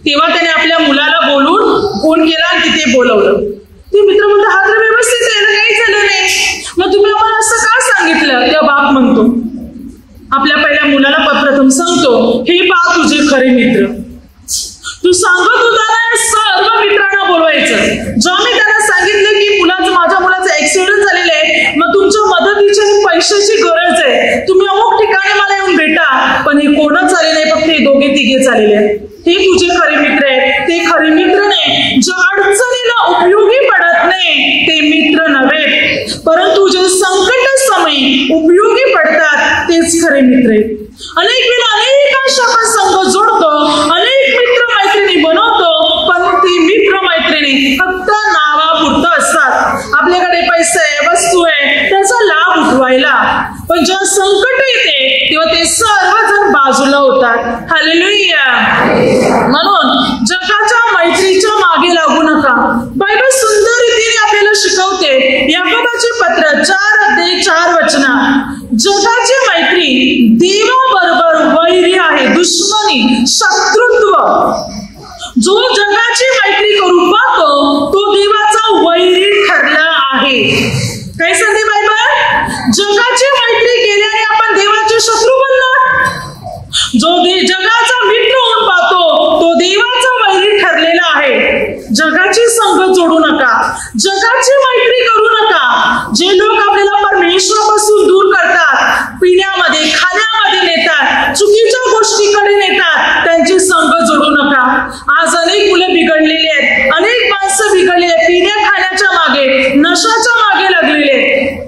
तेव्हा त्याने आपल्या मुलाला बोलून फोन केला आणि तिथे बोलवलं. ते मित्र म्हणतो, हा तर व्यवस्थित आहे ना, काही झालं नाही, मग तुम्ही आम्हाला असं का सांगितलं? त्या बाप म्हणतो, आपल्या पहिल्या मुलाला प्रथम सांगतो, हे पहा तुझे खरे मित्र, तू सांगत होता ना सर्व मित्रांना बोलवायचं. जेव्हा मी त्यांना सांगितलं की माझ्या मुलाचं ऍक्सिडेंट झालेलं आहे, मग तुमच्या मदतीची आणि पैशाची गरज आहे, तुम्ही अमुक ठिकाणी मला येऊन भेटा, पण हे कोणच आले नाही, फक्त हे 2-3 आलेले आहेत. हे तुझे खरे मित्र आहेत. ते खरे मित्र नाही, ज्या अडचणीला उपयोगी पडत नाही ते मित्र नव्हे, परंतु जे संकट समयी उपयोगी पडतात तेच खरे मित्र आहेत. अनेक वेळा अनेकांशी आपण संघ जोडतो, अनेक मित्र मैत्रिणी बनवतो, पण ती मित्र मैत्रिणी फक्त नावापुरतं असतात. आपल्याकडे पैसे आहे, वस्तू आहे, त्याचा लाभ उठवायला, पण जेव्हा संकट येते तेव्हा ते सर्वजण बाजूला होतात. हालेलुया. म्हणून जगाच्या मैत्रीच्या मागे लागू नका. बायबल सुंदर रीतीने आपल्याला शिकवते. याकोबाचे पत्र 4:4 जगाची मैत्री देवाबरोबर वैरी आहे, दुश्मनी, शत्रुत्व. जो जगाची मैत्री करून पाहतो तो देवाचा वैरी ठरला आहे. काय सांगते बायबल? जगाची मैत्री केल्याने आपण देवाचे शत्रू बनणार. जो जगाचा मित्र होऊन पाहतो तो देवाचा वैरी ठरलेला आहे. त्यांची संग जोडू नका. आज अनेक मुलं बिघडलेली आहेत, अनेक माणसं बिघडलेली आहेत, पिण्या खाण्याच्या मागे, नशाच्या मागे लागलेले आहेत,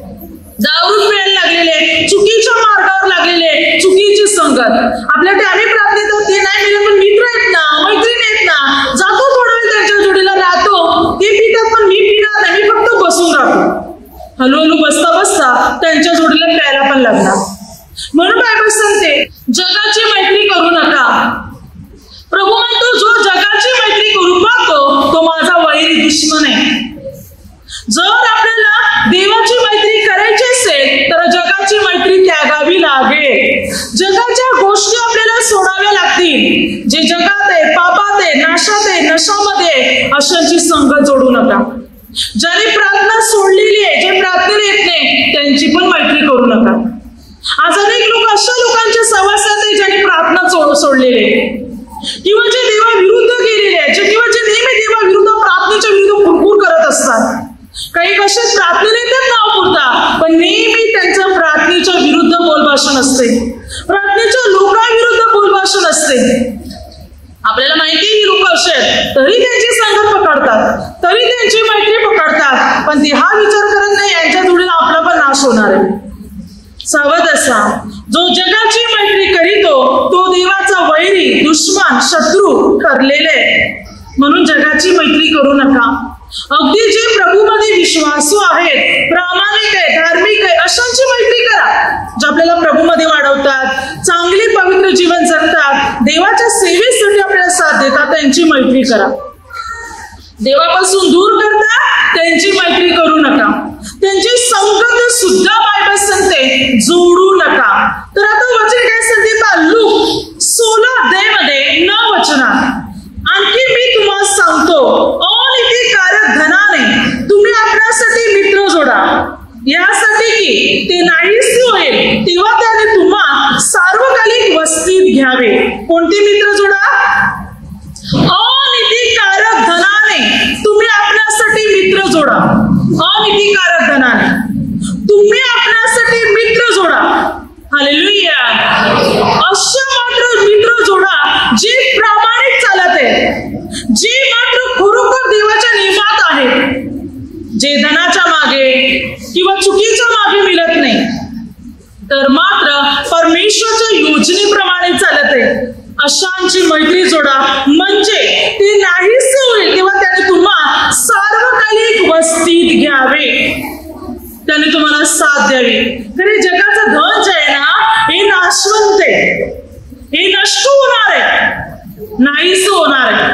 दारू प्यायला लागलेले, चुकीच्या मार्गावर लागलेले, चुकीची संगत. आपल्याकडे आम्ही प्रार्थना ते नाही मिळेल, पण मित्र आहेत ना, मैत्रिणी आहेत ना, जातो थोडा वेळ त्यांच्या जोडीला राहतो. ते पितात पण मी पिणार नाही, मी फक्त बसून राहतो. हळूहळू बसता बसता त्यांच्या जोडीला प्यायला पण लागला. म्हणून बायबल सांगते जगाची मैत्री करू नका. प्रभू म्हणतो जो जगाची मैत्री करू पाहतो तो माझा वैरी दुश्मन आहे. जर आपल्याला देवाची मैत्री करायची असेल तर जगाची मैत्री त्यागावी लागेल. जगाच्या गोष्टी आपल्याला सोडाव्या लागतील. जे जगात आहे, पापात आहे, नाशात आहे, नशामध्ये, अशांची संगत जोडू नका. ज्याने प्रार्थना सोडलेली आहे, जे प्रार्थनेला येत नाही, त्यांची पण मैत्री करू नका. आज अनेक लोक अशा लोकांच्या सहवासात आहे ज्यांनी प्रार्थना सोडलेली आहे, किंवा जे देवाविरुद्ध गेलेले आहेत, किंवा जे नेहमी देवाविरुद्ध प्रार्थनेच्या विरुद्ध कुरकुर करत असतात. काही कसे प्रार्थनेला येतात नाव पुरता, पण नेहमी त्यांच्या प्रार्थनेच्या विरुद्ध बोलभाषण असते, प्रार्थनेच्या लोकांविरुद्ध बोलभाषण असते. आपल्याला माहिती ही लोक असे आहेत, तरी त्यांची संगत पकडतात, तरी त्यांची मैत्री पकडतात, पण ते हा विचार करत नाही यांच्या जोडीला आपला पण नाश होणार आहे. सावध असा. जो जगाची मैत्री करीतो तो देवाचा वैरी, दुश्मन, शत्रू ठरलेले. म्हणून जगाची मैत्री करू नका. अगदी जे प्रभूमध्ये विश्वासू आहेत, प्रामाणिक आहे, धार्मिक आहे, अशांची मैत्री करा. जे आपल्याला प्रभूमध्ये वाढवतात, चांगले पवित्र जीवन जगतात, देवाच्या सेवेसाठी आपल्याला साथ देतात, त्यांची मैत्री करा. देवापासून दूर करता त्यांची मैत्री करू नका. त्यांची संगत सुद्धा बायबल सांगते जोडू नका. तर आता वचन काय सांगते लूक 16 मध्ये 9 वचनात, आणखी मी तुम्हाला सांगतो अनितिकारक धनाने तुम्ही आपल्यासाठी मित्र जोडा, यासाठी की ते नाहीसे होईल तेव्हा त्याने तुम्हा सार्वकालिक वस्तीत घ्यावे. कोणते मित्र जोडा? अनितिकारक धनाने तुम्ही आपल्यासाठी मित्र जोडा. अनितिकारक धनाने तुम्ही आपल्यासाठी मित्र जोडा. हालेलुया. अशा मात्र मित्र जोडा जे प्रामाणिक चालत आहे, जे मात्र खरोखर देवाच्या नियमात आहे, जे धनाच्या मागे किंवा चुकीच्या मागे मिळत नाही, तर मात्र परमेश्वराच्या योजनेप्रमाणे चालत आहे, अशांची मैत्री जोडा. म्हणजे ते नाहीसे होईल तेव्हा त्याने तुम्हाला सार्वकालिक वस्तीत घ्यावे, त्याने तुम्हाला साथ द्यावी. तर हे जगाचं धन जे आहे ना, हे नाशवंत आहे, हे नष्ट होणार आहे, नाहीसे होणार आहे.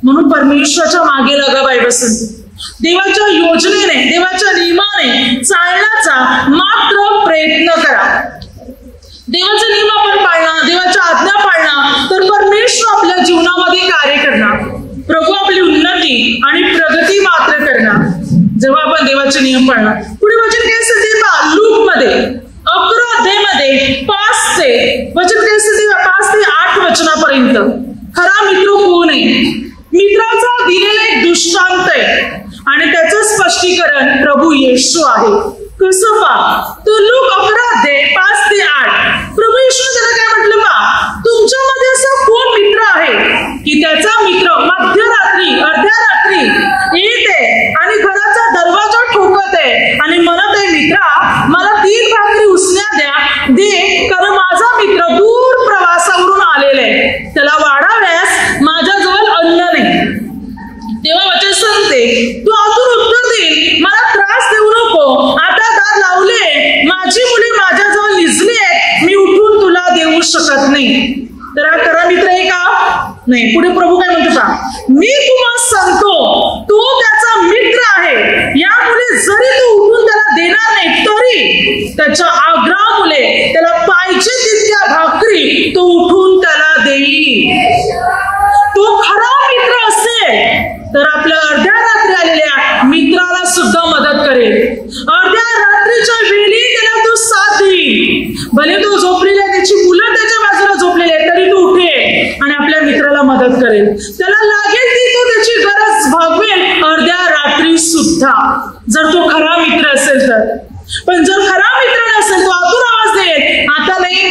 म्हणून परमेश्वराच्या मागे लागा. बायबल सांगते देवाच्या योजनेने, देवाच्या नियमाने चालण्याचा मात्र प्रयत्न करा. देवाचे नियम आपण पाळणार, देवाच्या आज्ञा पाळणार, तर परमेश्वर आपल्या जीवनामध्ये कार्य करणार. प्रभू आपली उन्नती आणि प्रगती मात्र करणार जेव्हा आपण देवाचे नियम पाळणार. पुढे वचन काय सांगते लूक मध्ये 11 अध्यायामध्ये 5 ते 8 वचनापर्यंत खरा मित्र कोण आहे, मित्राचा दिलेला एक दृष्टांत आहे आणि त्याचं स्पष्टीकरण प्रभू येशू आहे. कसं पहा तर लूक 11 अध्याय 5 ते 8 प्रभू येशू त्याला काय म्हटलं पहा, तुमच्यामध्ये असा कोण मित्र आहे की त्याचा मित्र मध्यरात्री अर्ध्या रात्री येते आणि घराचा दरवाजा ठोकत आहे आणि म्हणत आहे मित्रा मला 3 भाकरी उसण्या दे कारण माझा मित्र दूर प्रवासावरून आलेला आहे, त्याला वाढाव्यास माझ्याजवळ अन्न नाही. तेव्हा वचन सांगते तू आतून उत्तर देईल मला त्रास देऊ नको, आता दार लावले, माझी मुले माझ्याजवळ निजली आहेत, मी उठून तुला देऊ शकत नाही. तर हा खरा मित्र आहे का? नाही. पुढे प्रभू काय म्हणतो का, मी तुम्हाला सांगतो तो त्याचा मित्र आहे, यामुळे जरी तू उठून त्याला देणार नाही तरी त्याच्या आग्रहामुळे त्याला पाहिजे तितक्या भाकरी तो उठून त्याला देईल. तो खरा मित्र असेल तर आपल्या अर्ध्या रात्री आलेल्या मित्राला सुद्धा मदत करेल. अर्ध्या रात्रीच्या वेळी त्याला तो साथ देईल. भले तो झोपलेला त्याची मुलं त्याच्या बाजूला झोपलेले तरी तो उठेल आणि आपल्या मित्राला मदत करेल. त्याला लागेल ती तो त्याची गरज भागवेल अर्ध्या रात्री सुद्धा, जर तो खरा मित्र असेल तर. पण जर खरा मित्र नसेल तो आतून आवाज देईल, आता नाही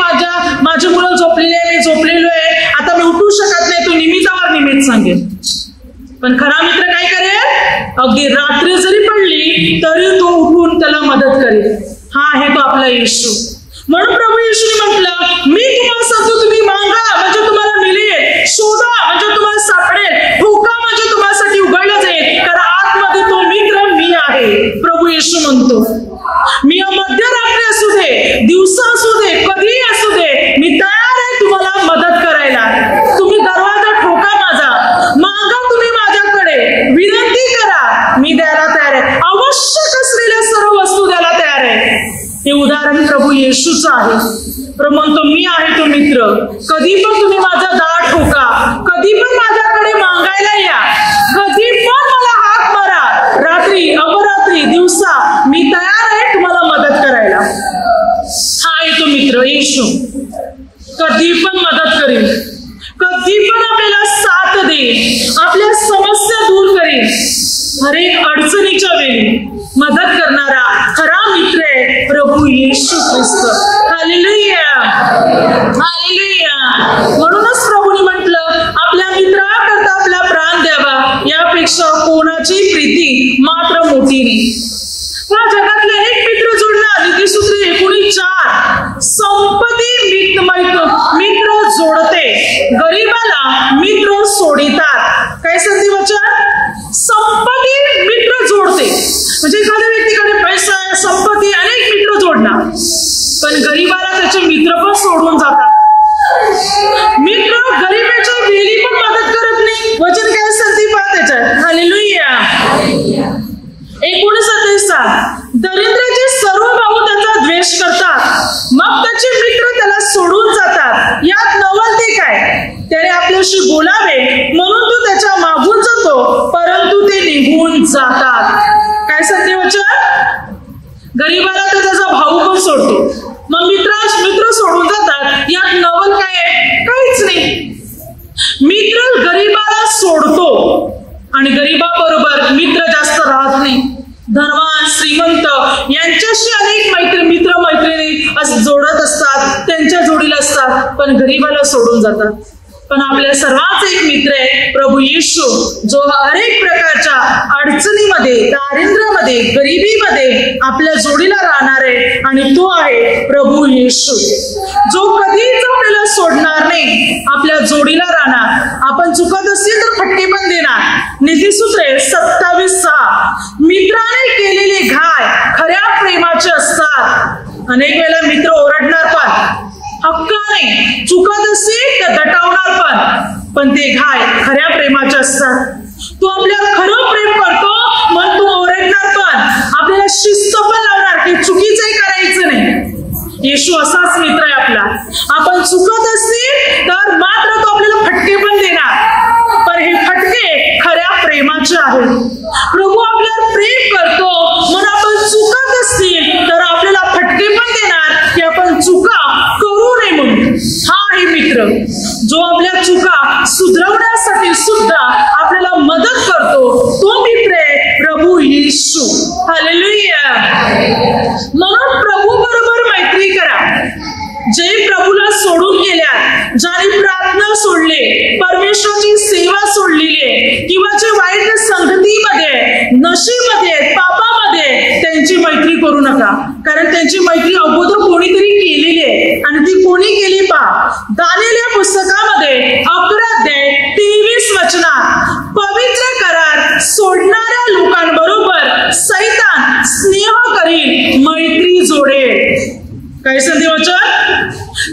माझी मुलं झोपलेली आहे, मी झोपलेलो आहे, आता मी उठू शकत पण खरा मित्र काय करेल? अगदी रात्री जरी पडली तरी तो उठून त्याला मदत करेल. हा आहे तो आपला येशू. म्हणून प्रभू येशूने म्हटलं, मी तुम्हाला सांगतो, तुम्ही मागा म्हणजे तुम्हाला मिळेल, शोधा म्हणजे तुम्हाला सापडेल, ठोका म्हणजे तुम्हासाठी उघडलं जाईल, कारण आतमध्ये तो मित्र मी आहे. प्रभू येशू म्हणतो, मी मध्यरात्री असू दे, दिवसा असू दे, कधीही असू दे, मी तयार आहे तुम्हाला मदत करायला. तुम्ही दरवाजा ठोका माझा, मागा तुम्ही माझ्याकडे, विनंती करा, मी द्यायला तयार आहे. आवश्यक असलेल्या सर्व वस्तू द्यायला तयार आहे. हे उदाहरण प्रभू येशूचं आहे. प्रभू म्हणतो, मी आहे तो मित्र. कधी पण तुम्ही माझा दार ठोका, कधी पण माझ्याकडे मागायला या, कधी पण मला हाक मारा, रात्री अपरात्री दिवसा मी तयार आहे तुम्हाला मदत करायला. हा आहे तो मित्र येशू. कधी पण मदत करेल, कधी पण आपल्याला साथ देईल, आपल्या समस्या दूर करेल. हर एक अडचणीच्या वेळी मदत करणारा खरा मित्र आहे प्रभू येशू ख्रिस्त. Hallelujah, hallelujah. म्हणूनच प्रभूने म्हटलं, आपल्या मित्राकरता आपला प्राण द्यावा, यापेक्षा कोणाची प्रीती मात्र मोठी नाही. या जगातले अनेक मित्र जोडणार. नीतिसूत्र 19:4. संपत्ती मित्र जोडते, गरीबाला मित्र सोडितात. काय संधी वचन? संपत्ती मित्र जोडते. म्हणजे एखाद्या व्यक्तीकडे पैसा आहे, संपत्ती, अनेक मित्र जोडणार, पण गरीबाला त्याचे मित्र पण सोडून जातात. मित्र गरीबाच्या वेळी पण मदत करत नाही. वचन काय संधी पहा त्याच्यात. हालेलुया. 19:27. दरिद्राचे सर्व भाऊ त्याचा द्वेष करतात, मग त्याचे मित्र त्याला सोडून जातात. यात नवलते काय? त्याने आपल्याशी बोलावे म्हणून तो त्याच्या मागून जातो, परंतु ते निघून जातात. काय सत्य वचन? गरीबाला तर त्याचा भाऊ पण सोडतो, मग मित्र सोडून जातात. यात नवल काय आहे? काहीच नाही. मित्र गरीबाला सोडतो आणि गरीबाबरोबर मित्र जास्त राहत नाही. धनवान श्रीमंत यांच्याशी अनेक मित्र मैत्रिणी जोडत असतात, त्यांच्या जोडीला असतात, पण गरीबाला सोडून जातात. पण आपल्या सर्वांचा एक मित्र आहे प्रभू येशू, जो अनेक प्रकारच्या अडचणीमध्ये, दारिद्र्यामध्ये, गरिबीमध्ये आपल्या जोडीला राहणार आहे, आणि तो आहे प्रभू येशू, जो कधीच आपल्याला सोडणार नाही, आपल्या जोडीला राहणार. आपण चुकत असतील तर फटके पण देणार. नीतिसूत्रे 27:6. मित्राने केलेले घाय खऱ्या प्रेमाचे असतात. अनेक वेळेला मित्र ओरडणार पण, हक्काने चुकत असेल तर दटावणार पण ते घाय खऱ्या प्रेमाचे असतात. तो आपल्याला खरं प्रेम करतो, मग तो ओरडणार पण, आपल्याला शिस्त पण लावणार की चुकीचंही करायचं नाही. येशू असाच मित्र आहे आपला. आपण चुकत असतील तर मात्र तो आपल्याला फटके पण देणार, पण हे फटके खऱ्या प्रेमाचे आहेत. प्रभू आपल्यावर प्रेम करतो, म्हणून आपण चुकत असतील तर आपल्याला फटके पण देणार की आपण चुका करू नये म्हणून. हा आहे मित्र, जो आपल्या चुका सुधारण्यासाठी सुद्धा आपल्याला मदत करतो. तो मित्र आहे प्रभू येशू. हालेलुया. म्हणून प्रभू बरोबर मैत्री करा. जे प्रभूला सोडून गेल्या, ज्याने प्रार्थना सोडले, परमेश्वराची सेवा सोडलेली आहे, किंवा जे वाईट संगतीमध्ये, नशेमध्ये, पापामध्ये, त्यांची मैत्री करू नका. कारण त्यांची मैत्री अगोदर कोणीतरी केलेली आहे, आणि ती कोणी केली पहा. दानिएल या पुस्तकामध्ये 11:23 वचनात, पवित्र करार सोडणाऱ्या लोकांबरोबर सैतान स्नेह करील, मैत्री जोडेल. काय संधी वचन?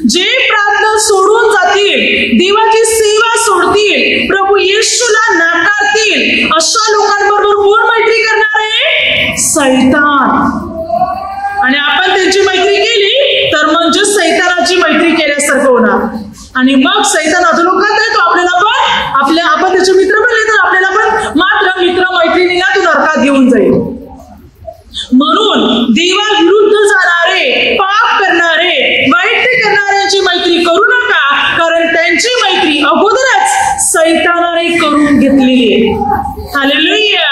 जे प्रार्थना सोडून जातील, देवाची सेवा सोडतील, प्रभू येशूला नाकारतील, अशा लोकांबरोबर कोण मैत्री करणार आहे? सैतान. आणि आपण त्यांची मैत्री केली तर म्हणजे सैतानाची मैत्री केल्यासारखं होणार. आणि मग सैतान अधोलोकात आहे, तो आपल्याला पण आपण त्याचे मित्र बनले तर आपल्याला पण मात्र मित्र मैत्रिणीला तो नरकात घेऊन जाईल. म्हणून देवा विरुद्ध जाणारे, पाप करणारे, वाईट करणाऱ्यांची मैत्री करू नका, कारण त्यांची मैत्री अगोदरच सैतानाने करून घेतलेली आहे. हालेलुया.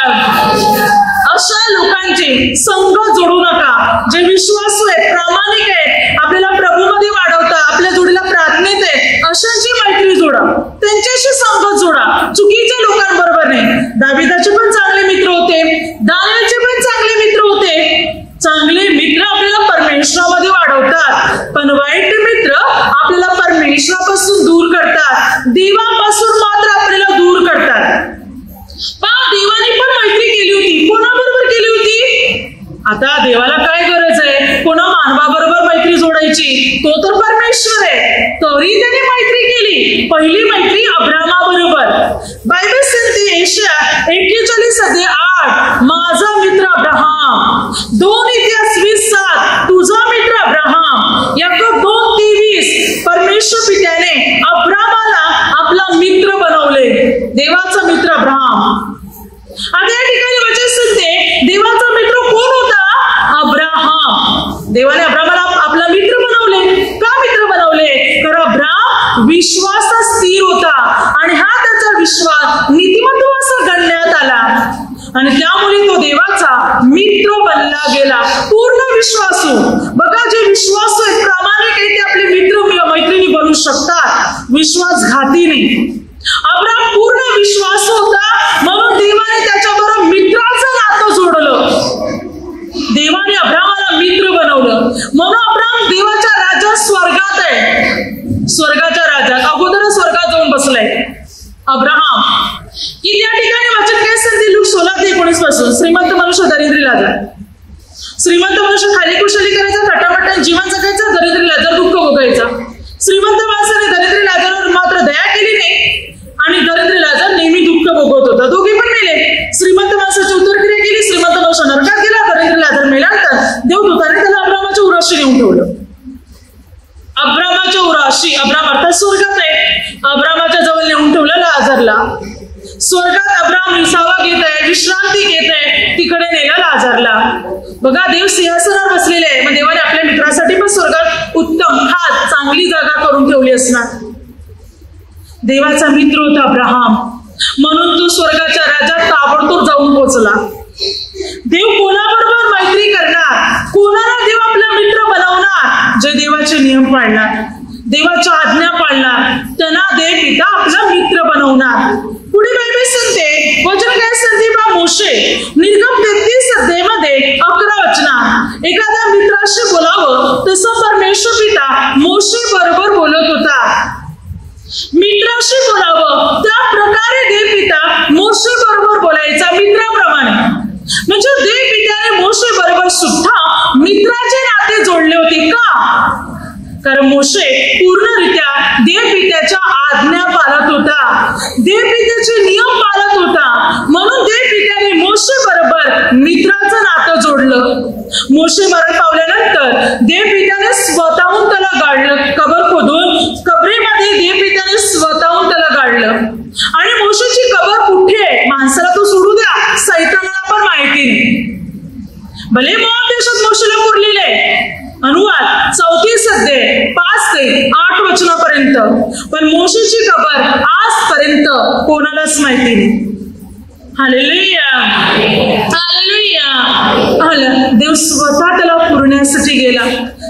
अशा लोकांचे संग जोडू नका. जे विश्वासू आहेत, प्रामाणिक आहेत, आपल्याला प्रभूमध्ये वाढवतात, आपल्या जोडीला प्रार्थनेत आहेत, अशांची मैत्री जोडा, त्यांच्याशी संगत जोडा, चुकीच्या लोकांबरोबर नाही. दाविदाचे पण चांगले मित्र होते, दानियेलचे पण चांगले मित्र होते. चांगले मित्र आपल्याला परमेश्वरामध्ये वाढवतात, पण वाईट मित्र आपल्याला परमेश्वरापासून दूर करतात, देवापासून मात्र आपल्याला दूर करतात. देवाने पण मैत्री केली होती. कोणाबरोबर केली होती? आता देवाला काय गरज आहे कोणा मानवाबरोबर मैत्री जोडायची? तो तर परमेश्वर आहे. तरी त्याने मैत्री केली. पहिली मैत्री अब्रामाबरोबर. बायबल सांगते यशाया 41:8 माझा मित्र अब्राहम. 2 इतिहास 20:7 तुझा मित्र अब्राहम. याकोब 2:23 परमेश्वर पित्याने अब्रामाला आपला मित्र बनवले. देवाचा मित्र अब्राहम. आता या ठिकाणी वचन सांगते देवाचा मित्र कोण होता? अब्राहम. देवाने अब्रामाला आपला मित्र बनवले. का मित्र बनवले? कारण अब्राहम विश्वासात स्थिर होता आणि हा त्याचा विश्वास नीतिमत्व असा गणण्यात आला आणि त्यामुळे तो देवाचा मित्र बनला गेला. पूर्ण विश्वासू. बघा जे विश्वासू आहेत प्रामाणिक आहेत ते आपले मित्र मैत्रिणी बनू शकतात, विश्वासघाती नाही. अब्राहम पूर्ण विश्वास होता म्हणून देवाने त्याच्याबरोबर मित्राचं नातं जोडलं. देवाने अब्राहमाला मित्र बनवलं म्हणून अब्राहम देवाच्या राज्यात स्वर्गात आहे. स्वर्गाच्या राज्यात अगोदर स्वर्गात जाऊन बसलाय अब्राहम. की त्या ठिकाणी वचन काय सांगते लूक 16:19 पासून श्रीमंत मनुष्य दरिद्री लाजार. श्रीमंत मनुष्य खाली कुशली करायचा, फटाफट जीवन जगायचा, दरिद्री लाजार दुःख भोगायचा. श्रीमंत माणसाने दरिद्री लाजारवर मात्र दया केली नाही आणि दरिद्री लाजार नेहमी दुःख भोगवत होता. दोघे पण मेले. श्रीमंत माणसाची उत्तरक्रिया केली, श्रीमंत माणूस नरकात गेला, दरिद्री लाजार मेल्यानंतर देवदूताने त्याला अब्रामाच्या उराशी नेऊन ठेवलं. अब्रामाच्या उराशी, अब्राम अर्थात स्वर्गात आहे, अब्रामाच्या जवळ नेऊन ठेवलं लाजारला. स्वर्गात अब्राम विसावा घेत आहे, विश्रांती घेत आहे, तिकडे नेला लाजारला. बघा देव सिंहासनावर बसलेले आहे. मग देवाने आपल्या मित्रासाठी पण स्वर्गात उत्तम खास चांगली जागा करून ठेवली असणार. देवाचा मित्र होता अब्राहम म्हणून तो स्वर्गाच्या राज्यात ताबडतोब जाऊन पोहोचला. देव कोणाबरोबर मैत्री करणार? कोणाला देव आपला मित्र बनवणार? जे देवाचे नियम पाळणार, देवाच्या आज्ञा पाळणार, त्यांना देव पिता आपला मित्र बनवणार. पुढे बायबल सांगते वचन काय सांगते बा मोशे निर्गम 33:मध्ये 11 वचनात एखाद्या मित्राशी बोलावं तसं परमेश्वर पिता मोशे बरोबर बोलत होता. मित्राशी बोलावं त्या प्रकारे देव पिता मोशे बरोबर बोलायचा मित्राप्रमाणे. म्हणजे देव पित्याने मोशे बरोबर सुद्धा मित्राचे नाते जोडले होते. का? कारण मोशे पूर्णरित्या देव पित्याच्या आज्ञा पाळत होता, देव पित्याचे नियम पाळत होता. म्हणून देव पित्याने मोशे बरोबर मित्राचं नातं जोडलं. मोशे मरण पावल्यानंतर देव पित्याने स्वतःहून त्याला गाडलं. कबर खोदून कबरेमध्ये देव पित्याने स्वतःहून त्याला गाडलं. आणि मोशेची कबर कुठे आहे माणसाला तो सोडू द्या, सैतानाला पण माहिती नाही. भले मोआब देशात मोशेला पुरलेले अनुवाद 34 अध्याय 5 ते 8 वचनापर्यंत, पण मोशेची कबर आजपर्यंत कोणालाच माहिती नाही. Hallelujah, hallelujah. देव स्वतः त्याला पुरण्यासाठी गेला.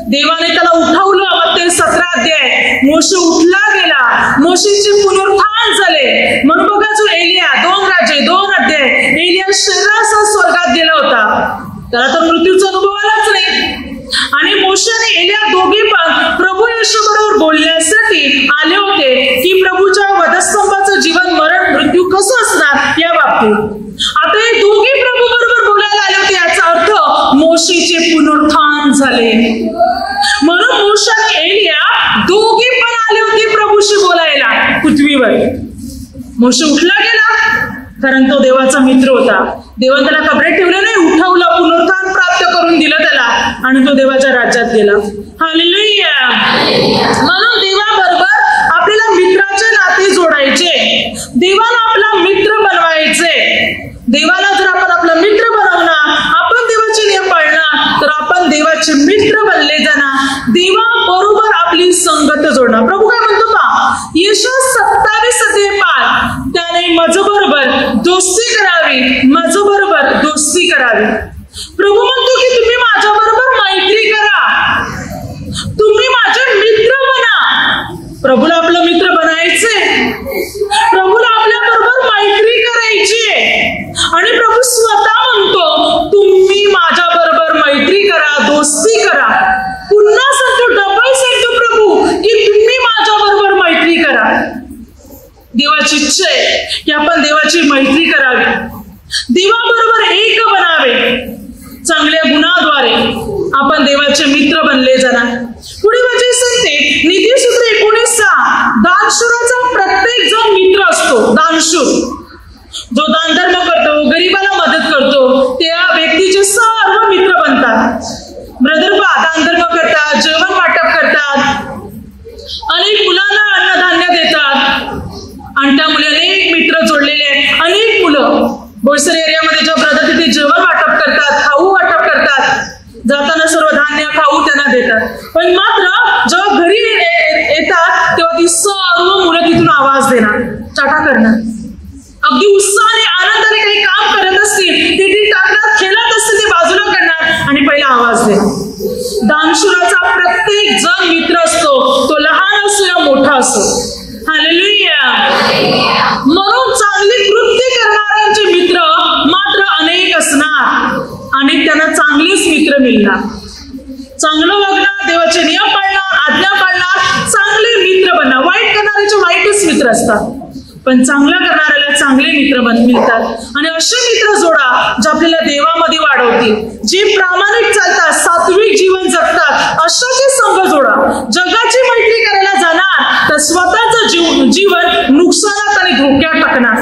देवाने त्याला उठवलं. मत्ते 17 अध्याय मोशे उठला गेला, मोशेचे पुनरुत्थान झाले. म्हणून बघा जो एलिया 2 राजे 2 अध्याय एलिया शरीरासह स्वर्गात गेला होता, त्याला तर मृत्यूचा अनुभव आलाच नाही. आणि मोशे आणि एलिया दोघे पण प्रभू येशू बरोबर बोलण्यासाठी आले होते की प्रभूच्या वधस्तंभाचं जीवन मरण मृत्यू कसं असणार या बाबतीत. आता हे दोघे प्रभू बरोबर बोलायला आले होते. याचा अर्थ मोशेचे पुनरुत्थान झाले. म्हणून मोशे आणि एलिया दोघे पण आले होते प्रभूशी बोलायला पृथ्वीवर. मोशे उठला गेला कारण तो देवाचा मित्र होता. देवाने त्याला कबरेत ठेवलं नाही, उठवलं, पुनरुत्थान प्राप्त करून दिलं त्याला आणि तो देवाच्या राज्यात गेला. हालेलुया. म्हणून देवाबरोबर आपल्याला मित्राचे नाते जोडायचे, देवाला आपला मित्र बनवायचे. देवाला जर आपण आपला मित्र बनवणार, आपण देवाचे नियम पाळणार तर आपण देवाचे मित्र बनले जाणार. देवाबरोबर आपली संगत जोडणार. प्रभू काय म्हणतो पहा यशाया 27:5 त्याने माझ्याबरोबर दोस्ती करावी, माझ्याबरोबर दोस्ती करावी. प्रभू म्हणतो की तुम्ही माझ्याबरोबर मैत्री करा, तुम्ही माझे मित्र बना. प्रभूला आपलं मित्र बनायचे, प्रभूला आपल्या बरोबर मैत्री करायची आणि प्रभू स्वतः म्हणतो तुम्ही माझ्या बरोबर मैत्री करा, दोस्ती करा. पुन्हा सांगतो, डबल सांगतो प्रभू की तुम्ही माझ्या बरोबर मैत्री करा. देवाची इच्छा आहे की आपण देवाची मैत्री करावी, देवाबरोबर एक बनावे. चांगल्या गुणाद्वारे आपण देवाचे मित्र बनले जाणार. पुढे वचन सांगते नीतिसूत्र 19:6, दानशूराचा प्रत्येक जण मित्र असतो. दानशूर जो दानधर्म करतो, गरीबाला मदत करतो, त्या व्यक्तीचे सर्व मित्र बनतात. ब्रदर दानधर्म करतात, जेवण वाटप करतात, अनेक मुलांना अन्नधान्य देतात आणि त्यामुळे अनेक मित्र जोडलेले आहेत. अनेक मुलं बोईसर एरियामध्ये जेव्हा ब्रदर तिथे जेवण वाटप करतात, खाऊ वाटप करतात, जाताना सर्व धान्य खाऊ त्यांना देतात. पण मात्र जेव्हा घरी येतात तेव्हा ती सर्व मुलं तिथून आवाज देणार, चाटा करणार, अगदी उत्साहाने आनंदाने काही काम करत असतील ते टाकणार, खेळत असतील ते बाजूला करणार आणि पहिला आवाज देणार. दानशूराचा प्रत्येक जण मित्र असतो, तो लहान असो या मोठा असो. हालेलुया. म्हणून चांगली कृत्य करणाऱ्यांचे मित्र मात्र अनेक असणार आणि त्यांना चांगलेच मित्र मिळणार. चांगलं वागणार, देवाचे नियम पाळणार, आज्ञा पाळणार, चांगले मित्र बनणार. वाईट करणाऱ्याचे वाईटच मित्र असतात, पण चांगला करणाऱ्याला चांगले मित्र मिळतात. आणि असे मित्र जोडा जे आपल्याला देवामध्ये वाढवतील, जे प्रामाणिक चालतात, सात्विक जीवन जगतात, अशाचे संघ जोडा. जगाची मैत्री करायला जाणार तर स्वतःचं जीवन नुकसानात आणि धोक्यात टाकणार.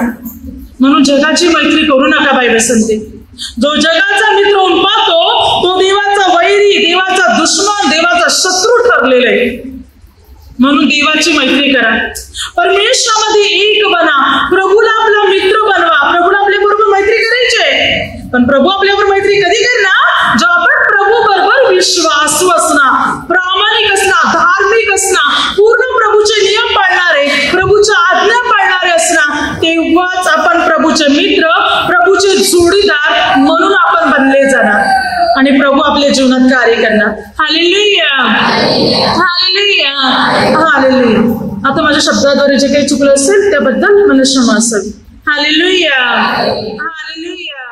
म्हणून जगाची मैत्री करू नका. बायबल सांगते जो जगाचा मित्र होऊन पाहतो तो देवाचा वैरी, देवाचा दुश्मन, देवाचा शत्रू ठरलेला आहे. म्हणून देवाची मैत्री करा, परमेश्वरामध्ये एक बना, प्रभूला आपला मित्र बनवा. प्रभूला आपल्या बरोबर मैत्री करायची, पण प्रभू आपल्याबरोबर मैत्री कधी करणार? जेव्हा आपण प्रभू बरोबर विश्वासू असणार, प्रामाणिक असणार, धार्मिक असणार, पूर्ण प्रभूचे नियम पाळणारे, प्रभूच्या आज्ञा पाळणारे असणार, तेव्हाच आपण प्रभूचे मित्र, प्रभूचे जोडीदार म्हणून आपण बनले जाणार आणि प्रभू आपल्या जीवनात कार्य करणार. Hallelujah, hallelujah, hallelujah. आता माझ्या शब्दाद्वारे जे काही चुकलं असेल त्याबद्दल मला क्षमा असावी. Hallelujah, hallelujah.